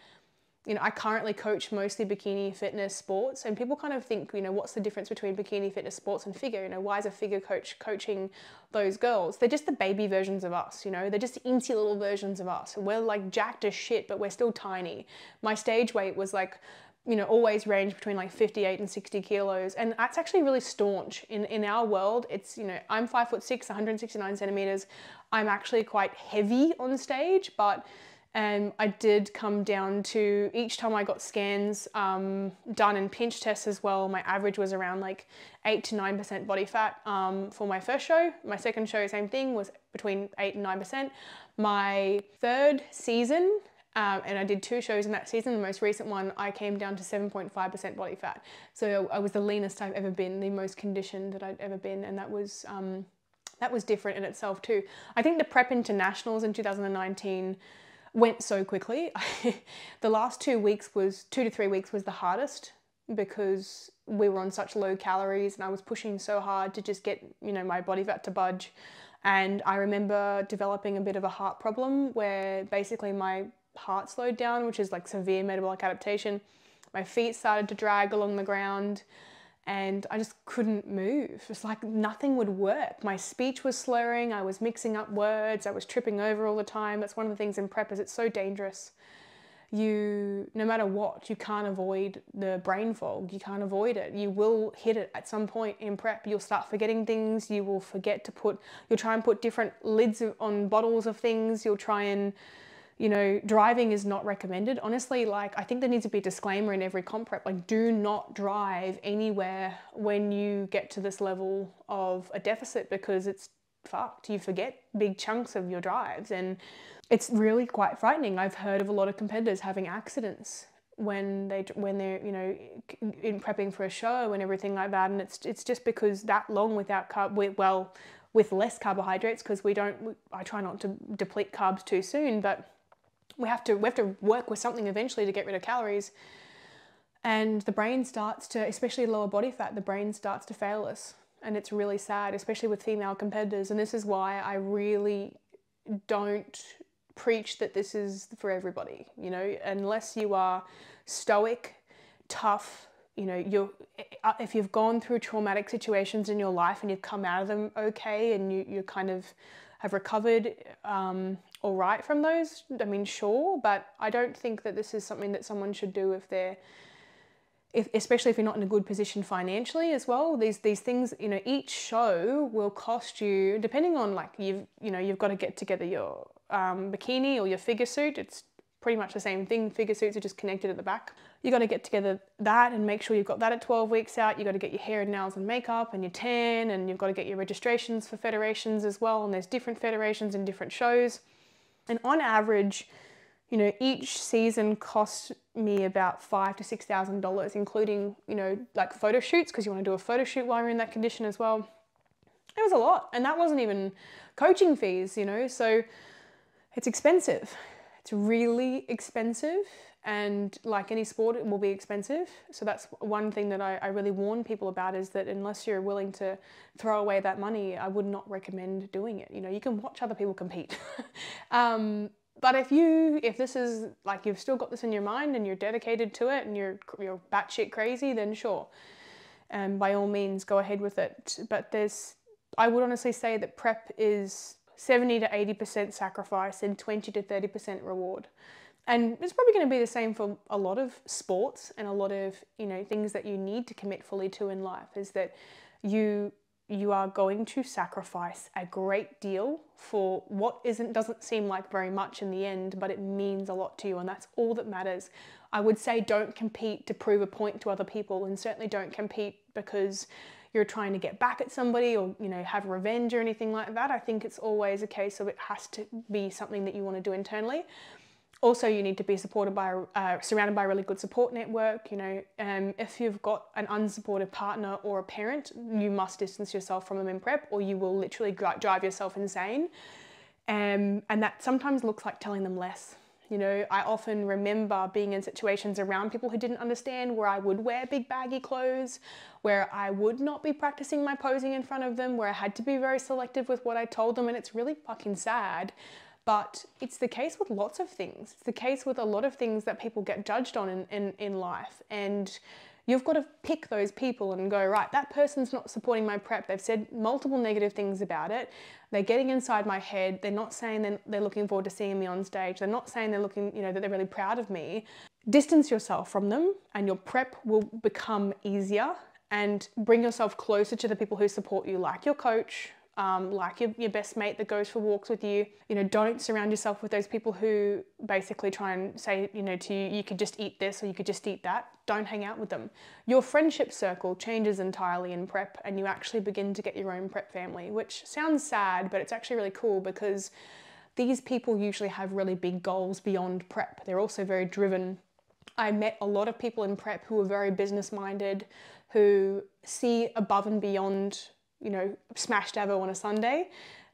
I currently coach mostly bikini fitness sports, and people kind of think, what's the difference between bikini fitness sports and figure? Why is a figure coach coaching those girls? They're just the baby versions of us, they're just incy little versions of us. We're like jacked as shit, but we're still tiny. My stage weight was always ranged between 58 and 60 kilos. And that's actually really staunch. In our world, it's, I'm 5'6", 169 centimeters. I'm actually quite heavy on stage, but I did come down to, each time I got scans done and pinch tests as well, my average was around 8 to 9% body fat for my first show. My second show, same thing, was between 8 and 9%. My third season, and I did 2 shows in that season, the most recent one, I came down to 7.5% body fat. So I was the leanest I've ever been, the most conditioned that I'd ever been, and that was different in itself too. I think the prep into nationals in 2019 went so quickly. The last 2 to 3 weeks was the hardest, because we were on such low calories and I was pushing so hard to just get, my body fat to budge. And I remember developing a bit of a heart problem where basically my heart slowed down, which is severe metabolic adaptation. My feet started to drag along the ground and I just couldn't move. It's like nothing would work. My speech was slurring, I was mixing up words, I was tripping over all the time. That's one of the things in prep, is it's so dangerous. No matter what, you can't avoid the brain fog. You can't avoid it. You will hit it at some point in prep. You'll start forgetting things. You will forget to you'll try and put different lids on bottles of things. You'll try and, driving is not recommended. Honestly, I think there needs to be a disclaimer in every comp prep, do not drive anywhere when you get to this level of a deficit, because it's fucked. You forget big chunks of your drives, and it's really quite frightening. I've heard of a lot of competitors having accidents when they're in prepping for a show and everything like that, and it's just because that long without with less carbohydrates, because I try not to deplete carbs too soon, but we have to work with something eventually to get rid of calories. And the brain starts to, especially lower body fat, the brain starts to fail us. And it's really sad, especially with female competitors. And this is why I really don't preach that this is for everybody, unless you are stoic, tough, if you've gone through traumatic situations in your life and you've come out of them okay, and you kind of have recovered all right from those, I mean, sure, but I don't think that this is something that someone should do especially if you're not in a good position financially as well. These things, each show will cost you, depending on you've got to get together your bikini or your figure suit. It's pretty much the same thing. Figure suits are just connected at the back. You got to get together that and make sure you've got that at 12 weeks out. You got to get your hair and nails and makeup and your tan, and you've got to get your registrations for federations as well. And there's different federations and different shows. And on average, each season cost me about $5,000 to $6,000, including, photo shoots, because you want to do a photo shoot while you're in that condition as well. It was a lot. And that wasn't even coaching fees, so it's expensive. It's really expensive. And like any sport, it will be expensive. So that's one thing that I really warn people about, is that unless you're willing to throw away that money, I would not recommend doing it. You know, you can watch other people compete. But if this is like, you've still got this in your mind and you're dedicated to it and you're batshit crazy, then sure. By all means, go ahead with it. But I would honestly say that prep is 70 to 80% sacrifice and 20 to 30% reward. And it's probably going to be the same for a lot of sports and a lot of, things that you need to commit fully to in life, is that you are going to sacrifice a great deal for what doesn't seem like very much in the end, but it means a lot to you, and that's all that matters. I would say don't compete to prove a point to other people, and certainly don't compete because you're trying to get back at somebody or, have revenge or anything like that. I think it's always a case of it has to be something that you want to do internally. Also, you need to be surrounded by a really good support network. If you've got an unsupportive partner or a parent, you must distance yourself from them in prep, or you will literally drive yourself insane. And that sometimes looks like telling them less. I often remember being in situations around people who didn't understand, where I would wear big baggy clothes, where I would not be practicing my posing in front of them, where I had to be very selective with what I told them, and it's really fucking sad. But it's the case with lots of things. It's the case with a lot of things that people get judged on in life. And you've got to pick those people and go, right, that person's not supporting my prep. They've said multiple negative things about it. They're getting inside my head. They're not saying they're looking forward to seeing me on stage. They're not saying they're looking, that they're really proud of me. Distance yourself from them and your prep will become easier, and bring yourself closer to the people who support you, like your coach, like your best mate that goes for walks with you. Don't surround yourself with those people who basically try and say, to you, you could just eat this or you could just eat that. Don't hang out with them. Your friendship circle changes entirely in prep, and you actually begin to get your own prep family, which sounds sad, but it's actually really cool, because these people usually have really big goals beyond prep. They're also very driven. I met a lot of people in prep who are very business-minded, who see above and beyond smash davo on a Sunday.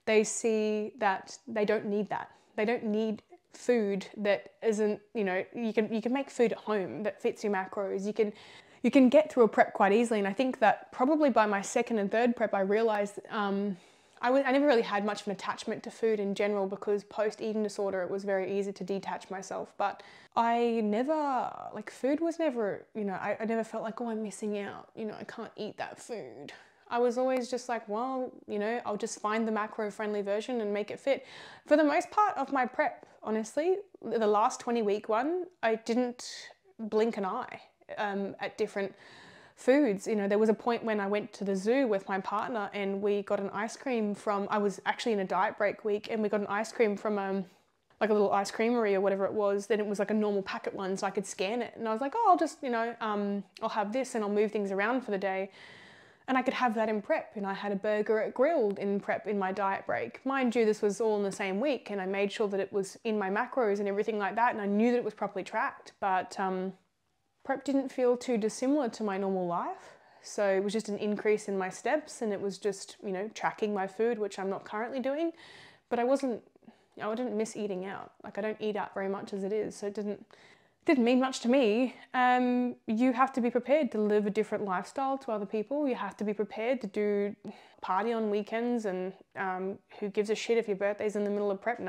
They see that they don't need that. They don't need food that isn't, you can make food at home that fits your macros. You can get through a prep quite easily. And I think that probably by my second and third prep, I realized I never really had much of an attachment to food in general, because post-eating disorder, it was very easy to detach myself. But food was never, I never felt like, oh, I'm missing out. I can't eat that food. I was always just like, well, I'll just find the macro-friendly version and make it fit. For the most part of my prep, honestly, the last 20-week one, I didn't blink an eye at different foods. There was a point when I went to the zoo with my partner and we got an ice cream I was actually in a diet break week, and we got an ice cream from like a little ice creamery or whatever it was. Then it was like a normal packet one, so I could scan it. And I was like, oh, I'll just, I'll have this and I'll move things around for the day. And I could have that in prep. I had a burger at Grilled in prep in my diet break. Mind you, this was all in the same week, and I made sure that it was in my macros and everything like that, and I knew that it was properly tracked. But prep didn't feel too dissimilar to my normal life. So it was just an increase in my steps, and it was just, tracking my food, which I'm not currently doing. But I didn't miss eating out. Like, I don't eat out very much as it is, so it didn't mean much to me. You have to be prepared to live a different lifestyle to other people. You have to be prepared to party on weekends, and who gives a shit if your birthday's in the middle of prep?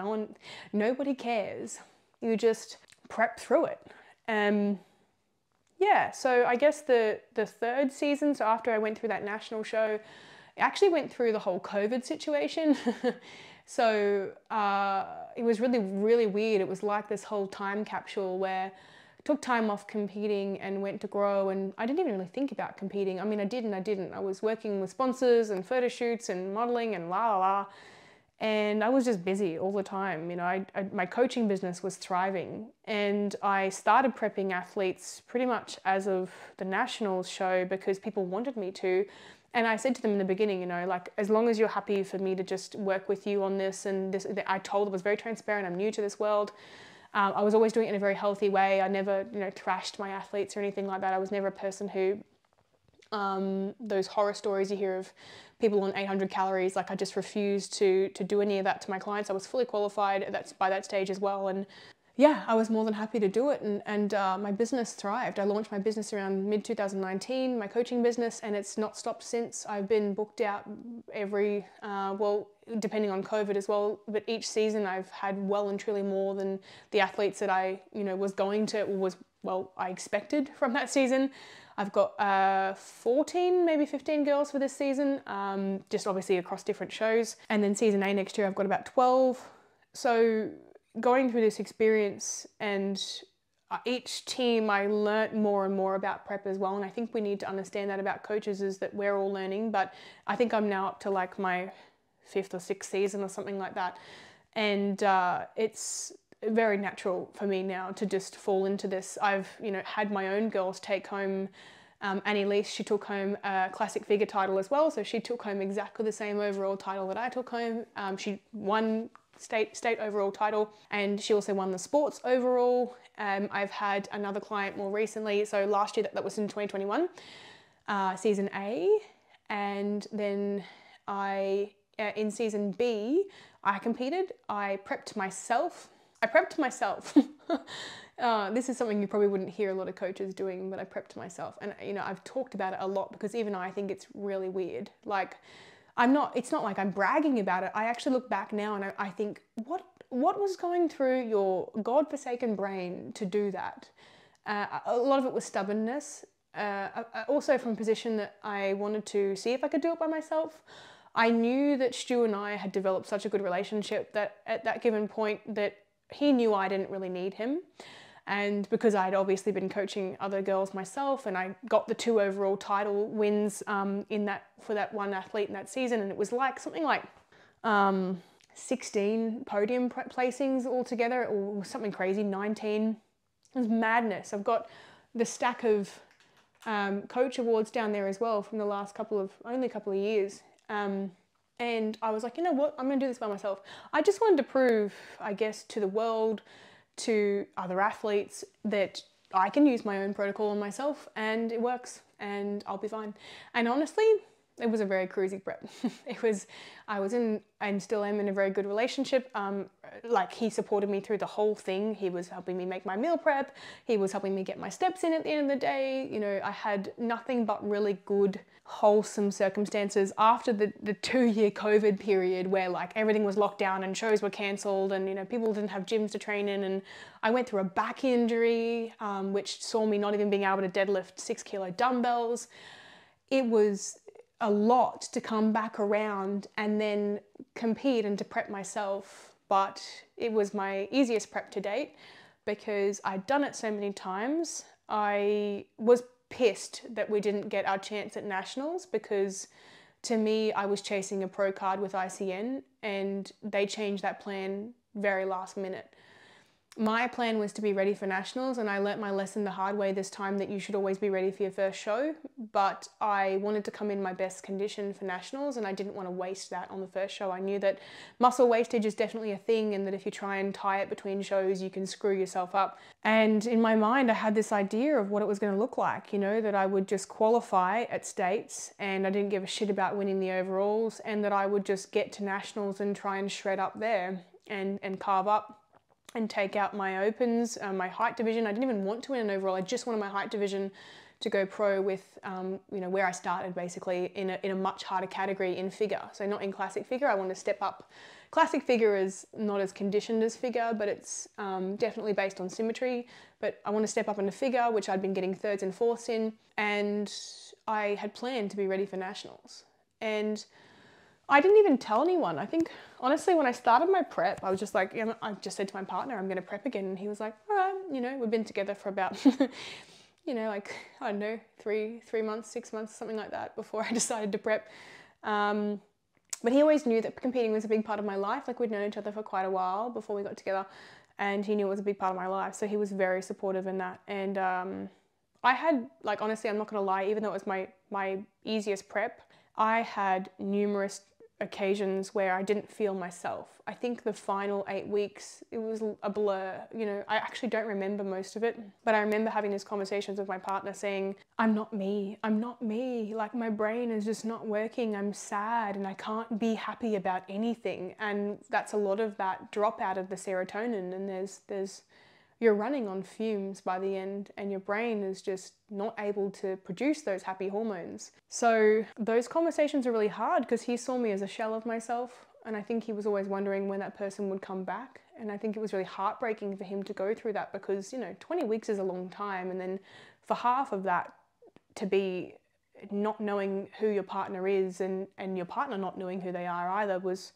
Nobody cares. You just prep through it. Yeah, so I guess the third season, so after I went through that national show, I actually went through the whole COVID situation. So it was really, really weird. It was like this whole time capsule where I took time off competing and went to grow, and I didn't even really think about competing. I mean, I did and I didn't. I was working with sponsors and photo shoots and modeling and la la la. And I was just busy all the time. My coaching business was thriving, and I started prepping athletes pretty much as of the nationals show because people wanted me to. And I said to them in the beginning, as long as you're happy for me to just work with you on this and this, I was very transparent. I'm new to this world. I was always doing it in a very healthy way. I never, thrashed my athletes or anything like that. I was never a person who, those horror stories you hear of people on 800 calories, I just refused to do any of that to my clients. I was fully qualified by that stage as well. And yeah, I was more than happy to do it, and my business thrived. I launched my business around mid-2019, my coaching business, and it's not stopped since. I've been booked out every, well, depending on COVID as well, but each season I've had well and truly more than the athletes that I, was going to, I expected from that season. I've got 14, maybe 15 girls for this season, just obviously across different shows. And then season A next year, I've got about 12. So going through this experience, and each team I learnt more and more about prep as well, and I think we need to understand that about coaches, is that we're all learning. But I think I'm now up to like my 5th or 6th season or something like that, and it's very natural for me now to just fall into this. I've had my own girls take home, Annie Lease, she took home a classic figure title as well, so she took home exactly the same overall title that I took home. She won state overall title, and she also won the sports overall. I've had another client more recently, so last year, that was in 2021, season A, and then in season B, I competed. I prepped myself. This is something you probably wouldn't hear a lot of coaches doing, but I prepped myself, and I've talked about it a lot because even I think it's really weird. Like, it's not like I'm bragging about it. I actually look back now and I think, what was going through your godforsaken brain to do that? A lot of it was stubbornness. Also from a position that I wanted to see if I could do it by myself. I knew that Stu and I had developed such a good relationship that at that given point that he knew I didn't really need him. And because I'd obviously been coaching other girls myself, and I got the 2 overall title wins for that one athlete in that season, and it was like something like 16 podium placings altogether, or something crazy, 19. It was madness. I've got the stack of coach awards down there as well from the last only couple of years. And I was like, you know what, I'm gonna do this by myself. I just wanted to prove, I guess, to the world, to other athletes, that I can use my own protocol on myself and it works and I'll be fine. And honestly, it was a very cruisy prep. I was in, and still am in, a very good relationship. Like, he supported me through the whole thing. He was helping me make my meal prep. He was helping me get my steps in at the end of the day. I had nothing but really good, wholesome circumstances after the 2-year COVID period where like everything was locked down and shows were cancelled, and people didn't have gyms to train in, and I went through a back injury, which saw me not even being able to deadlift 6-kilo dumbbells. It was a lot to come back around and then compete and to prep myself, but it was my easiest prep to date because I'd done it so many times. I was pissed that we didn't get our chance at nationals because, to me, I was chasing a pro card with ICN and they changed that plan very last minute. My plan was to be ready for nationals, and I learnt my lesson the hard way this time, that you should always be ready for your first show, but I wanted to come in my best condition for nationals and I didn't want to waste that on the first show. I knew that muscle wastage is definitely a thing, and that if you try and tie it between shows, you can screw yourself up. And in my mind, I had this idea of what it was going to look like, that I would just qualify at states and I didn't give a shit about winning the overalls, and that I would just get to nationals and try and shred up there and carve up and take out my opens, my height division. I didn't even want to win an overall. I just wanted my height division to go pro with, where I started, basically in a much harder category in figure. So not in classic figure. I want to step up. Classic figure is not as conditioned as figure, but it's definitely based on symmetry. But I want to step up into figure, which I'd been getting 3rds and 4ths in, and I had planned to be ready for nationals. And I didn't even tell anyone. I think, honestly, when I started my prep, I was just like, I just said to my partner, I'm going to prep again. And he was like, all right, we've been together for about, like, I don't know, 3 months, 6 months, something like that before I decided to prep. But he always knew that competing was a big part of my life. Like, we'd known each other for quite a while before we got together, and he knew it was a big part of my life. So he was very supportive in that. And I had, like, honestly, I'm not going to lie, even though it was my easiest prep, I had numerous occasions where I didn't feel myself. I think the final 8 weeks, it was a blur. I actually don't remember most of it, but I remember having these conversations with my partner saying, I'm not me. Like, my brain is just not working. I'm sad and I can't be happy about anything. And that's a lot of that drop out of the serotonin. And there's you're running on fumes by the end, and your brain is just not able to produce those happy hormones. So those conversations are really hard because he saw me as a shell of myself, and I think he was always wondering when that person would come back. And I think it was really heartbreaking for him to go through that because, 20 weeks is a long time, and then for half of that to be not knowing who your partner is and your partner not knowing who they are either was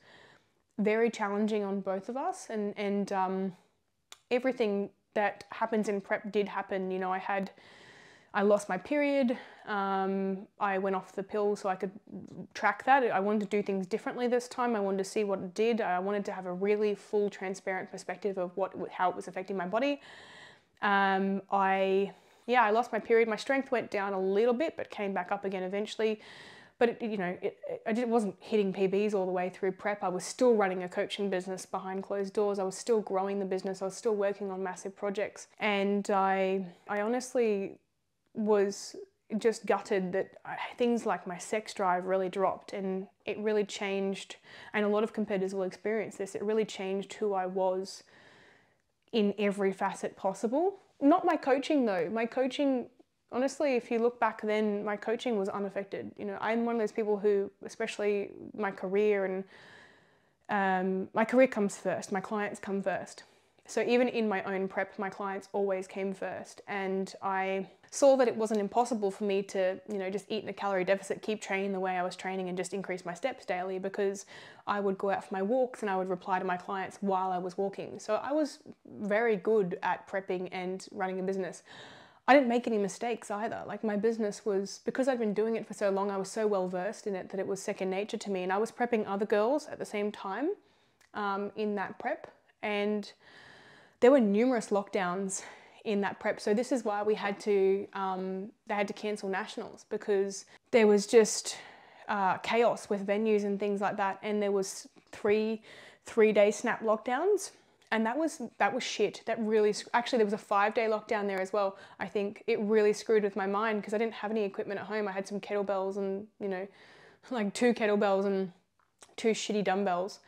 very challenging on both of us. And everything that happens in prep did happen. I lost my period. I went off the pill so I could track that. I wanted to do things differently this time. I wanted to see what it did. I wanted to have a really full, transparent perspective of how it was affecting my body. I lost my period. My strength went down a little bit, but came back up again eventually. But I wasn't hitting PBs all the way through prep. I was still running a coaching business behind closed doors. I was still growing the business. I was still working on massive projects. And I honestly was just gutted that things like my sex drive really dropped, and it really changed. And a lot of competitors will experience this. It really changed who I was in every facet possible. Not my coaching though. My coaching, honestly, if you look back then, my coaching was unaffected. I'm one of those people who, especially my career, and my career comes first, my clients come first. So even in my own prep, my clients always came first. And I saw that it wasn't impossible for me to, just eat in a calorie deficit, keep training the way I was training, and just increase my steps daily, because I would go out for my walks and I would reply to my clients while I was walking. So I was very good at prepping and running a business. I didn't make any mistakes either. Like, my business was, because I'd been doing it for so long, I was so well versed in it that it was second nature to me. And I was prepping other girls at the same time in that prep. And there were numerous lockdowns in that prep. So this is why they had to cancel nationals, because there was just chaos with venues and things like that. And there was three-day snap lockdowns. And that was shit. That really, actually there was a 5-day lockdown there as well. I think it really screwed with my mind because I didn't have any equipment at home. I had some kettlebells and, like 2 kettlebells and 2 shitty dumbbells.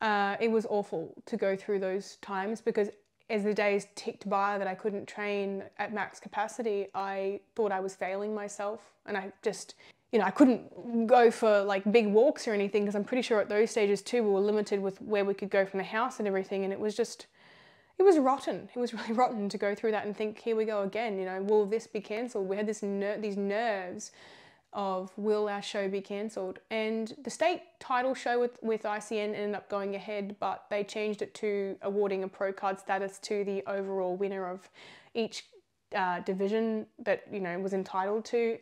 It was awful to go through those times, because as the days ticked by that I couldn't train at max capacity, I thought I was failing myself. And I just, I couldn't go for like big walks or anything, because I'm pretty sure at those stages too, we were limited with where we could go from the house and everything. And it was rotten. It was really rotten to go through that and think, here we go again, will this be cancelled? We had these nerves of, will our show be cancelled? And the state title show with ICN ended up going ahead, but they changed it to awarding a pro card status to the overall winner of each division that was entitled to.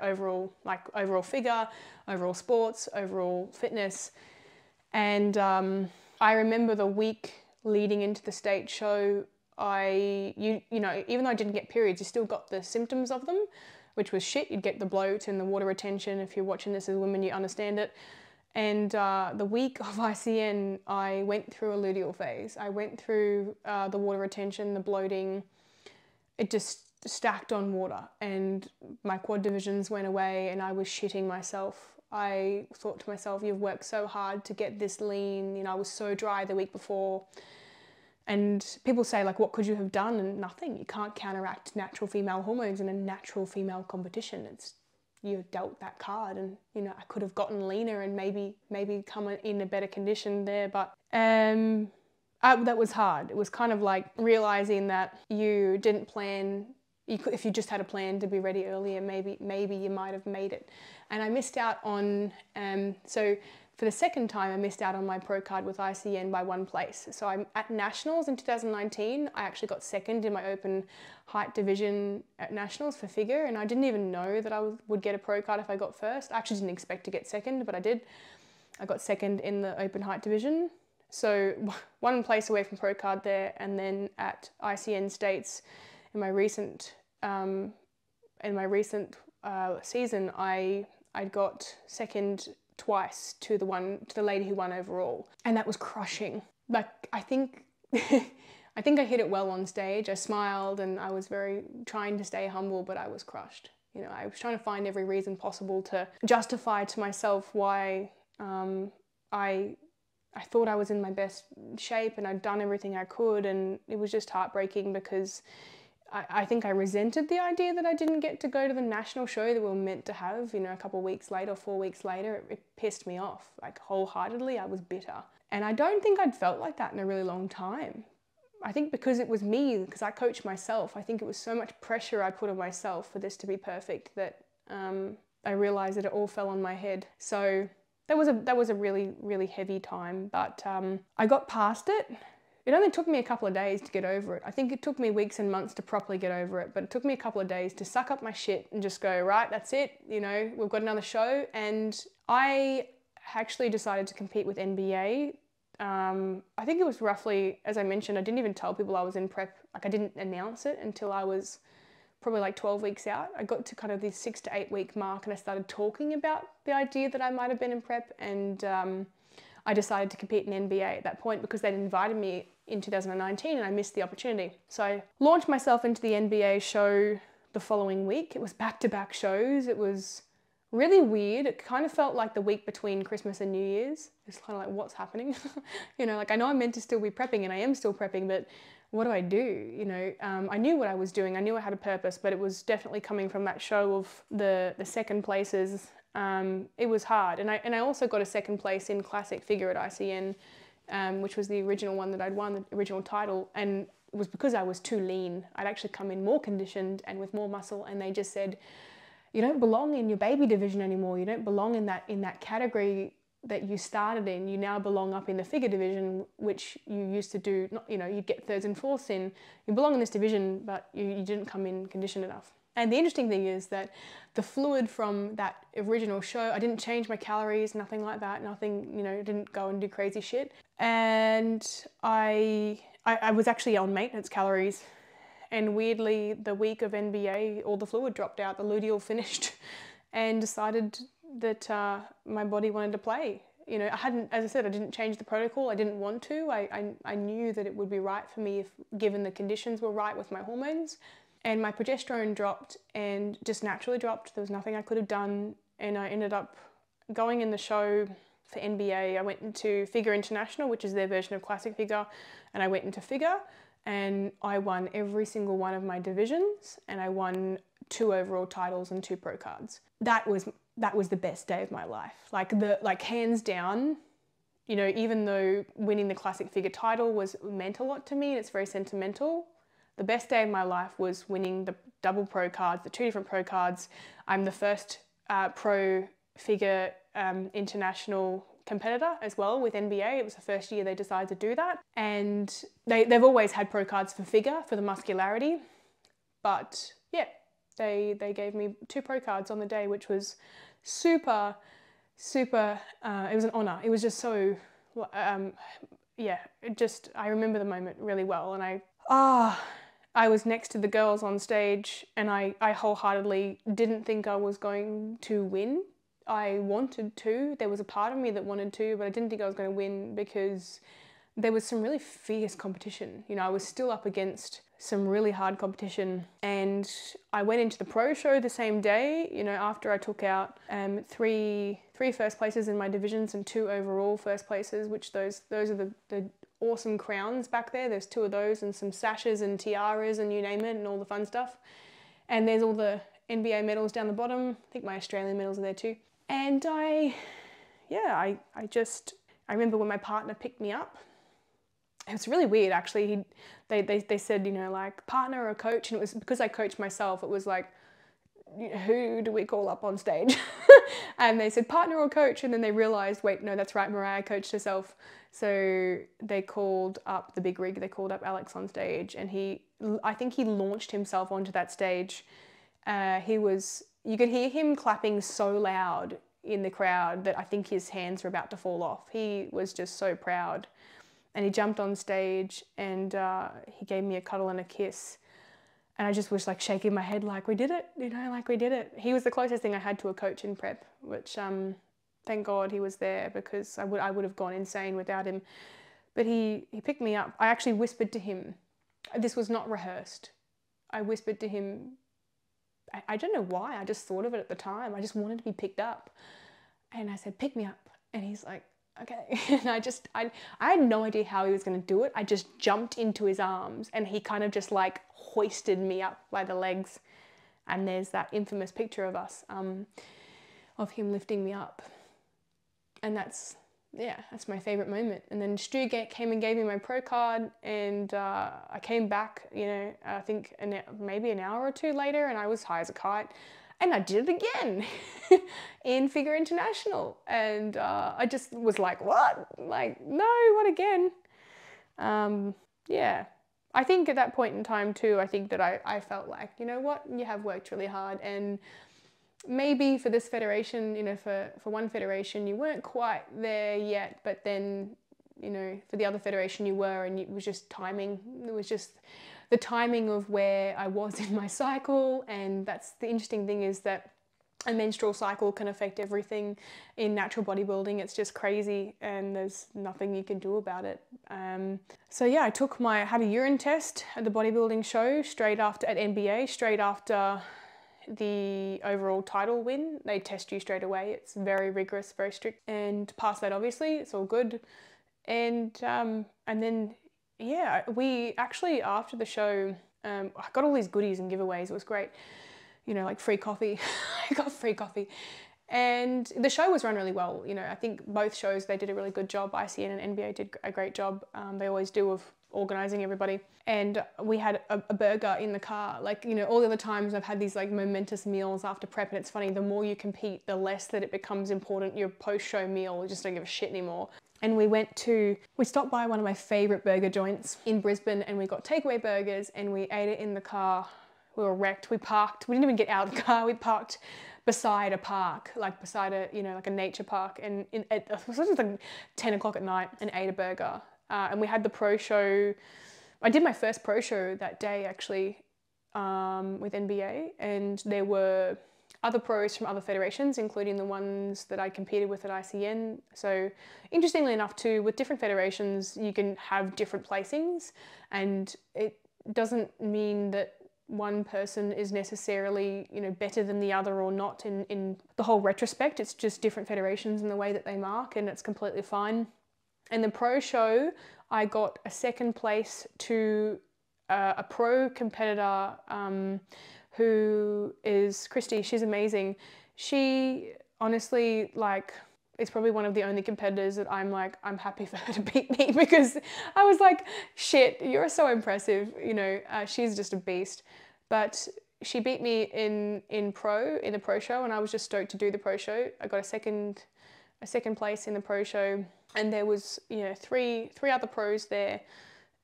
Overall figure, overall sports, overall fitness. And I remember the week leading into the state show, even though I didn't get periods, you still got the symptoms of them, which was shit. You'd get the bloat and the water retention. If you're watching this as a woman, you understand it. And the week of ICN, I went through a luteal phase. I went through the water retention, the bloating. It just stacked on water, and my quad divisions went away and I was shitting myself. I thought to myself, you've worked so hard to get this lean. I was so dry the week before. And people say, like, what could you have done? And nothing. You can't counteract natural female hormones in a natural female competition. You're dealt that card, and I could have gotten leaner and maybe come in a better condition there. But that was hard. It was kind of like realizing that you didn't plan. If you just had a plan to be ready earlier, maybe you might have made it. And I missed out on. So for the second time, I missed out on my pro card with ICN by 1 place. So I'm at Nationals in 2019. I actually got second in my open height division at Nationals for figure, and I didn't even know that I would get a pro card if I got first. I actually didn't expect to get second, but I did. I got second in the open height division. So 1 place away from pro card there, and then at ICN States in my recent season, I got second twice to the lady who won overall, and that was crushing. Like, I think I hit it well on stage. I smiled and I was very trying to stay humble, but I was crushed. I was trying to find every reason possible to justify to myself why I I thought I was in my best shape and I'd done everything I could, and it was just heartbreaking because I think I resented the idea that I didn't get to go to the national show that we were meant to have, you know, a couple of weeks later, 4 weeks later. It pissed me off, like wholeheartedly. I was bitter. And I don't think I'd felt like that in a really long time. I think because it was me, because I coached myself, I think it was so much pressure I put on myself for this to be perfect that I realized that it all fell on my head. So that was a really, really heavy time, but I got past it. It only took me a couple of days to get over it. I think it took me weeks and months to properly get over it, but it took me a couple of days to suck up my shit and just go, right, that's it, you know, we've got another show. And I actually decided to compete with NBA. I think it was roughly, as I mentioned, I didn't even tell people I was in prep. Like, I didn't announce it until I was probably like 12 weeks out. I got to kind of this 6 to 8 week mark and I started talking about the idea that I might have been in prep, and I decided to compete in NBA at that point because they'd invited me in 2019 and I missed the opportunity. So I launched myself into the NBA show the following week. It was back-to-back shows. It was really weird. It kind of felt like the week between Christmas and New Year's. It's kind of like, what's happening? You know, like I know I'm meant to still be prepping and I am still prepping, but what do I do? You know, I knew what I was doing. I knew I had a purpose, but it was definitely coming from that show of the second places. It was hard. And I also got a second place in classic figure at ICN, which was the original one that I'd won, the original title. And it was because I was too lean. I'd actually come in more conditioned and with more muscle, and they just said, you don't belong in your baby division anymore. You don't belong in that category that you started in. You now belong up in the figure division, which you used to do, you know, you'd get thirds and fourths in. You belong in this division, but you didn't come in conditioned enough. And the interesting thing is that the fluid from that original show, I didn't change my calories, nothing like that, nothing, you know, didn't go and do crazy shit. And I was actually on maintenance calories. And weirdly, the week of NBA, all the fluid dropped out, the luteal finished, and decided that my body wanted to play. You know, I hadn't, as I said, I didn't change the protocol. I didn't want to. I knew that it would be right for me if given the conditions were right with my hormones. And my progesterone dropped and just naturally dropped. There was nothing I could have done. And I ended up going in the show for NBA. I went into Figure International, which is their version of classic figure. And I went into figure and I won every single one of my divisions. And I won 2 overall titles and 2 pro cards. That was the best day of my life. Like hands down, you know, even though winning the classic figure title meant a lot to me, and it's very sentimental, the best day of my life was winning the double pro cards, the 2 different pro cards. I'm the first pro figure international competitor as well with NBA. It was the first year they decided to do that. And they've always had pro cards for figure, for the muscularity. But yeah, they gave me 2 pro cards on the day, which was super, super, it was an honor. It was just so, yeah, I remember the moment really well. And I was next to the girls on stage and I wholeheartedly didn't think I was going to win. I wanted to. There was a part of me that wanted to, but I didn't think I was going to win because there was some really fierce competition. You know, I was still up against some really hard competition, and I went into the pro show the same day, you know, after I took out 3 first places in my divisions and 2 overall first places, which those are the awesome crowns back there. There's 2 of those and some sashes and tiaras and you name it and all the fun stuff. And there's all the NBA medals down the bottom. I think my Australian medals are there too. And I remember when my partner picked me up. It was really weird actually. They said, you know, like partner or coach, and it was because I coached myself, it was like, who do we call up on stage? And they said partner or coach, and then they realized, wait, no, that's right, Mariah coached herself. So they called up the big rig, they called up Alex on stage, and I think he launched himself onto that stage. You could hear him clapping so loud in the crowd that I think his hands were about to fall off. He was just so proud. And he jumped on stage and he gave me a cuddle and a kiss. And I just was like shaking my head like, we did it, you know, like we did it. He was the closest thing I had to a coach in prep, which thank God he was there because I would have gone insane without him. But he picked me up. I actually whispered to him. This was not rehearsed. I whispered to him, I don't know why, I just thought of it at the time. I just wanted to be picked up. And I said, pick me up. And he's like, okay. And I had no idea how he was going to do it. I just jumped into his arms and he kind of just like hoisted me up by the legs. And there's that infamous picture of us, of him lifting me up. And that's my favorite moment. And then Stu came and gave me my pro card, and I came back, I think maybe an hour or two later, and I was high as a kite. And I did it again in Figure International. And I just was like, what? Like, no, what again? Yeah. I think at that point in time too, I think that I felt like, you know what? You have worked really hard, and maybe for this federation, for one federation, you weren't quite there yet, but then, for the other federation you were, and it was just timing. It was just the timing of where I was in my cycle. And that's the interesting thing, is that a menstrual cycle can affect everything in natural bodybuilding. It's just crazy, and there's nothing you can do about it. So yeah, I had a urine test at the bodybuilding show at NBA, straight after the overall title win. They test you straight away. It's very rigorous, very strict, and past that, obviously, it's all good. And then, yeah, we actually, after the show, I got all these goodies and giveaways. It was great. Like free coffee. I got free coffee. And the show was run really well. I think both shows, they did a really good job. ICN and NBA did a great job. They always do, of organizing everybody. And we had a burger in the car. Like, all the other times I've had these like momentous meals after prep, and it's funny, the more you compete, the less that it becomes important. Your post-show meal, you just don't give a shit anymore. And we stopped by one of my favorite burger joints in Brisbane, and we got takeaway burgers, and we ate it in the car. We were wrecked. We parked. We didn't even get out of the car. We parked beside a park, like beside like a nature park. And it was like 10 o'clock at night, and ate a burger. And we had the pro show. I did my first pro show that day, actually, with NBA. And there were other pros from other federations, including the ones that I competed with at ICN. So interestingly enough too, with different federations, you can have different placings. And it doesn't mean that one person is necessarily, better than the other or not in the whole retrospect. It's just different federations and the way that they mark, and it's completely fine. And the pro show, I got a second place to a pro competitor who is Christy. She's amazing. She honestly, is probably one of the only competitors that I'm happy for her to beat me, because I was like, shit, you're so impressive. She's just a beast. But she beat me in the pro show, and I was just stoked to do the pro show. I got a second place in the pro show, and there was, three other pros there,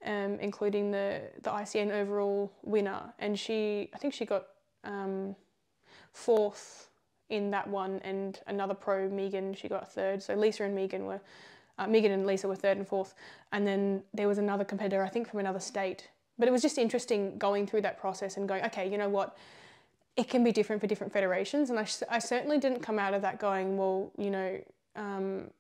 including the ICN overall winner. And I think she got fourth in that one, and another pro, Megan, she got third. So Lisa and Megan and Lisa were third and fourth. And then there was another competitor, I think from another state. But it was just interesting going through that process and going, okay, you know what? It can be different for different federations. And I certainly didn't come out of that going, well,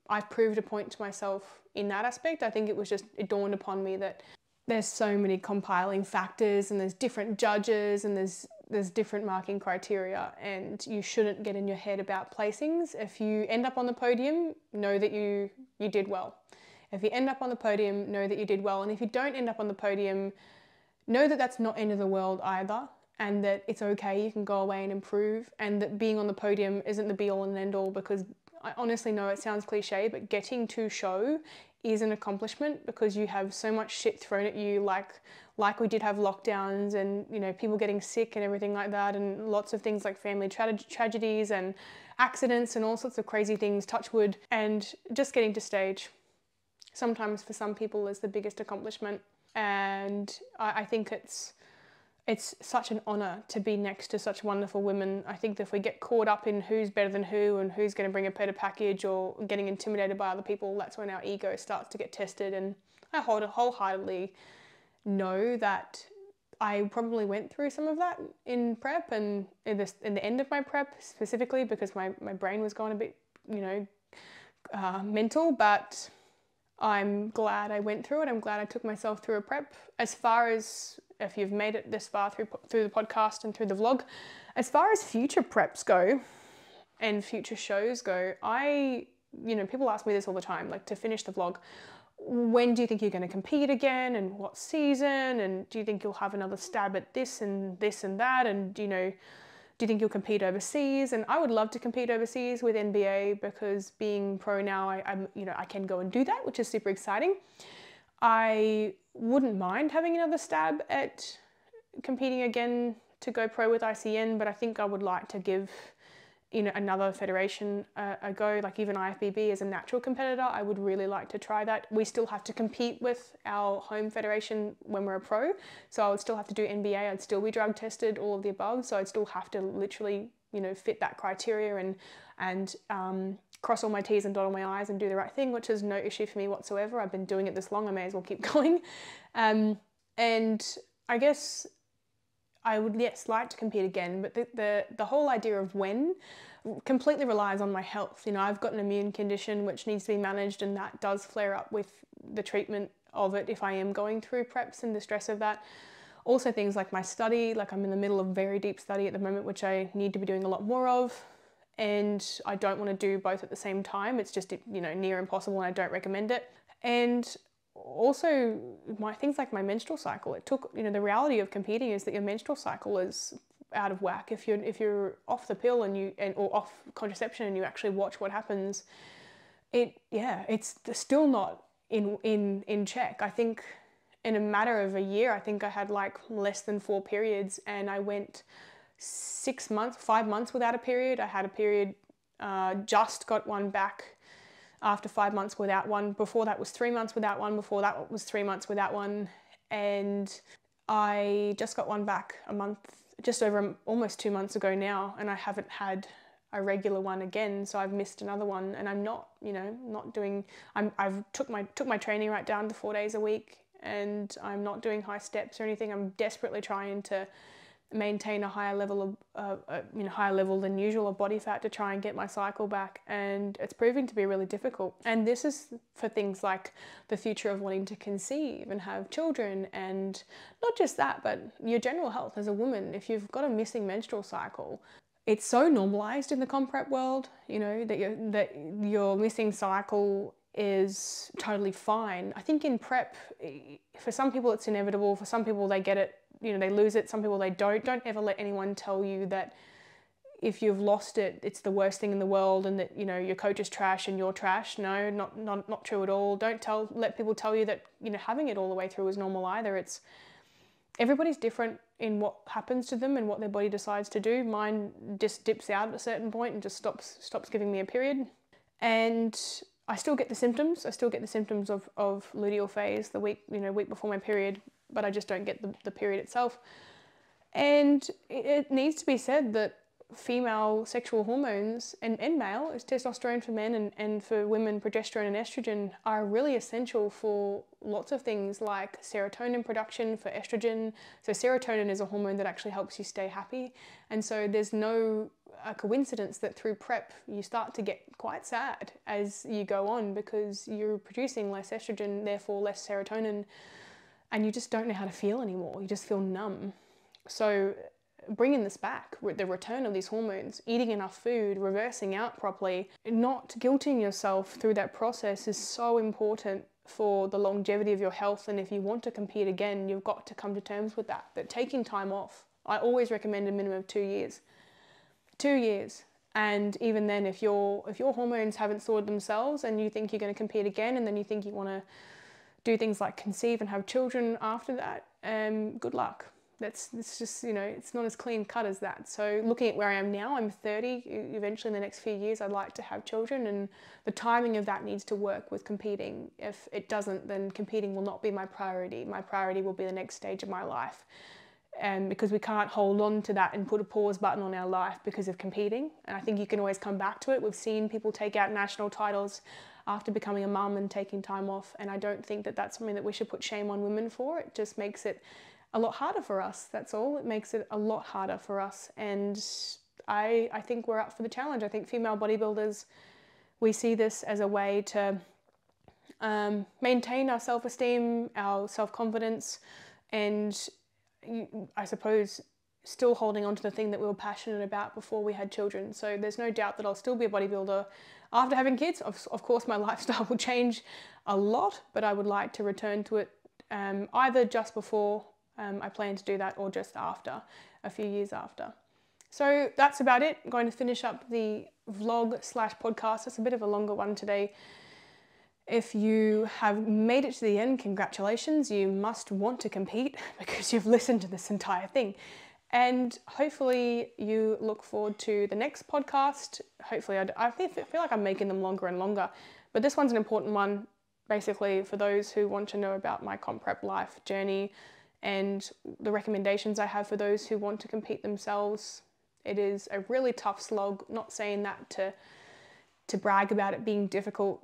I've proved a point to myself in that aspect. I think it dawned upon me that there's so many compiling factors, and there's different judges, and there's different marking criteria, and you shouldn't get in your head about placings. If you end up on the podium, know that you did well. If you end up on the podium, know that you did well. And if you don't end up on the podium, know that that's not end of the world either, and that it's okay, you can go away and improve, and that being on the podium isn't the be all and end all, because I honestly know it sounds cliche, but getting to show is an accomplishment, because you have so much shit thrown at you, like we did have lockdowns, and people getting sick and everything like that, and lots of things like family tragedies and accidents and all sorts of crazy things, touch wood. And just getting to stage, sometimes for some people, is the biggest accomplishment. And I think it's such an honor to be next to such wonderful women. I think that if we get caught up in who's better than who and who's going to bring a better package, or getting intimidated by other people, that's when our ego starts to get tested. And I wholeheartedly know that I probably went through some of that in prep, and in the end of my prep specifically, because my brain was going a bit, mental. But I'm glad I went through it. I'm glad I took myself through a prep. As far as, if you've made it this far through the podcast and through the vlog, as far as future preps go and future shows go, I people ask me this all the time, like to finish the vlog, when do you think you're going to compete again, and what season, and do you think you'll have another stab at this and that, and do you think you'll compete overseas? And I would love to compete overseas with NBA, because being pro now, I can go and do that, which is super exciting. I wouldn't mind having another stab at competing again to go pro with ICN, but I think I would like to give another federation a go, like even IFBB as a natural competitor. I would really like to try that. We still have to compete with our home federation when we're a pro, so I would still have to do NBA, I'd still be drug tested, all of the above, so I'd still have to literally fit that criteria and cross all my T's and dot all my I's and do the right thing, which is no issue for me whatsoever. I've been doing it this long, I may as well keep going. And I guess I would, yes, like to compete again, but the whole idea of when completely relies on my health. I've got an immune condition which needs to be managed, and that does flare up with the treatment of it if I am going through preps and the stress of that. Also things like my study, like I'm in the middle of very deep study at the moment, which I need to be doing a lot more of, and I don't want to do both at the same time. It's just, near impossible, and I don't recommend it. And also things like my menstrual cycle. It took, the reality of competing is that your menstrual cycle is out of whack. If you're off the pill or off contraception and you actually watch what happens, it's still not in check. I think in a matter of a year, I think I had like less than 4 periods, and I went 5 months without a period. I had a period, just got one back after 5 months without one. Before that was 3 months without one. Before that was 3 months without one. And I just got one back just over almost 2 months ago now, and I haven't had a regular one again, so I've missed another one, and I'm not, not doing, I've took my training right down to 4 days a week, and I'm not doing high steps or anything. I'm desperately trying to maintain a higher level of, higher level than usual of body fat to try and get my cycle back, and it's proving to be really difficult. And this is for things like the future of wanting to conceive and have children, and not just that, but your general health as a woman. If you've got a missing menstrual cycle, it's so normalized in the comp prep world, that your missing cycle is totally fine. I think in prep, for some people it's inevitable, for some people they get it, they lose it, some people they don't. Don't ever let anyone tell you that if you've lost it, it's the worst thing in the world, and that, your coach is trash and you're trash. No, not true at all. Don't let people tell you that, having it all the way through is normal either. Everybody's different in what happens to them and what their body decides to do. Mine just dips out at a certain point and just stops giving me a period. And I still get the symptoms. I still get the symptoms of luteal phase the week before my period, but I just don't get the period itself. And it needs to be said that female sexual hormones, and male is testosterone for men, and for women progesterone and estrogen, are really essential for lots of things like serotonin production, for estrogen. So serotonin is a hormone that actually helps you stay happy, and so there's no coincidence that through prep you start to get quite sad as you go on, because you're producing less estrogen, therefore less serotonin, and you just don't know how to feel anymore. You just feel numb. So bringing this back, the return of these hormones, eating enough food, reversing out properly, not guilting yourself through that process is so important for the longevity of your health. And if you want to compete again, you've got to come to terms with that taking time off, I always recommend a minimum of 2 years. 2 years. And even then, if your hormones haven't sorted themselves and you think you're going to compete again, and then you think you want to do things like conceive and have children after that, good luck. It's just, it's not as clean cut as that. So looking at where I am now, I'm 30. Eventually in the next few years, I'd like to have children, and the timing of that needs to work with competing. If it doesn't, then competing will not be my priority. My priority will be the next stage of my life. And because we can't hold on to that and put a pause button on our life because of competing. And I think you can always come back to it. We've seen people take out national titles after becoming a mum and taking time off. And I don't think that that's something that we should put shame on women for. It just makes it a lot harder for us. That's all. It makes it a lot harder for us. And I think we're up for the challenge. I think female bodybuilders, we see this as a way to maintain our self-esteem, our self-confidence, and I suppose still holding on to the thing that we were passionate about before we had children. So there's no doubt that I'll still be a bodybuilder after having kids. Of course, my lifestyle will change a lot, but I would like to return to it either just before I plan to do that or just after, a few years after. So that's about it. I'm going to finish up the vlog/podcast. It's a bit of a longer one today. If you have made it to the end, congratulations. You must want to compete because you've listened to this entire thing. And hopefully you look forward to the next podcast. Hopefully, I feel like I'm making them longer and longer, but this one's an important one, basically for those who want to know about my comp prep life journey and the recommendations I have for those who want to compete themselves. It is a really tough slog, not saying that to brag about it being difficult,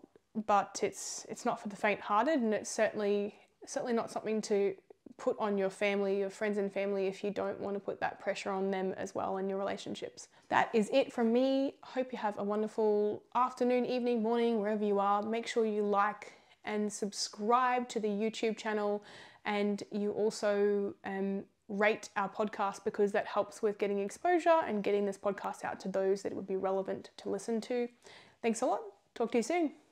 but it's not for the faint-hearted, and it's certainly not something to put on your family, your friends and family, if you don't want to put that pressure on them as well in your relationships. That is it from me. Hope you have a wonderful afternoon, evening, morning, wherever you are. Make sure you like and subscribe to the YouTube channel, and you also rate our podcast, because that helps with getting exposure and getting this podcast out to those that it would be relevant to listen to. Thanks a lot. Talk to you soon.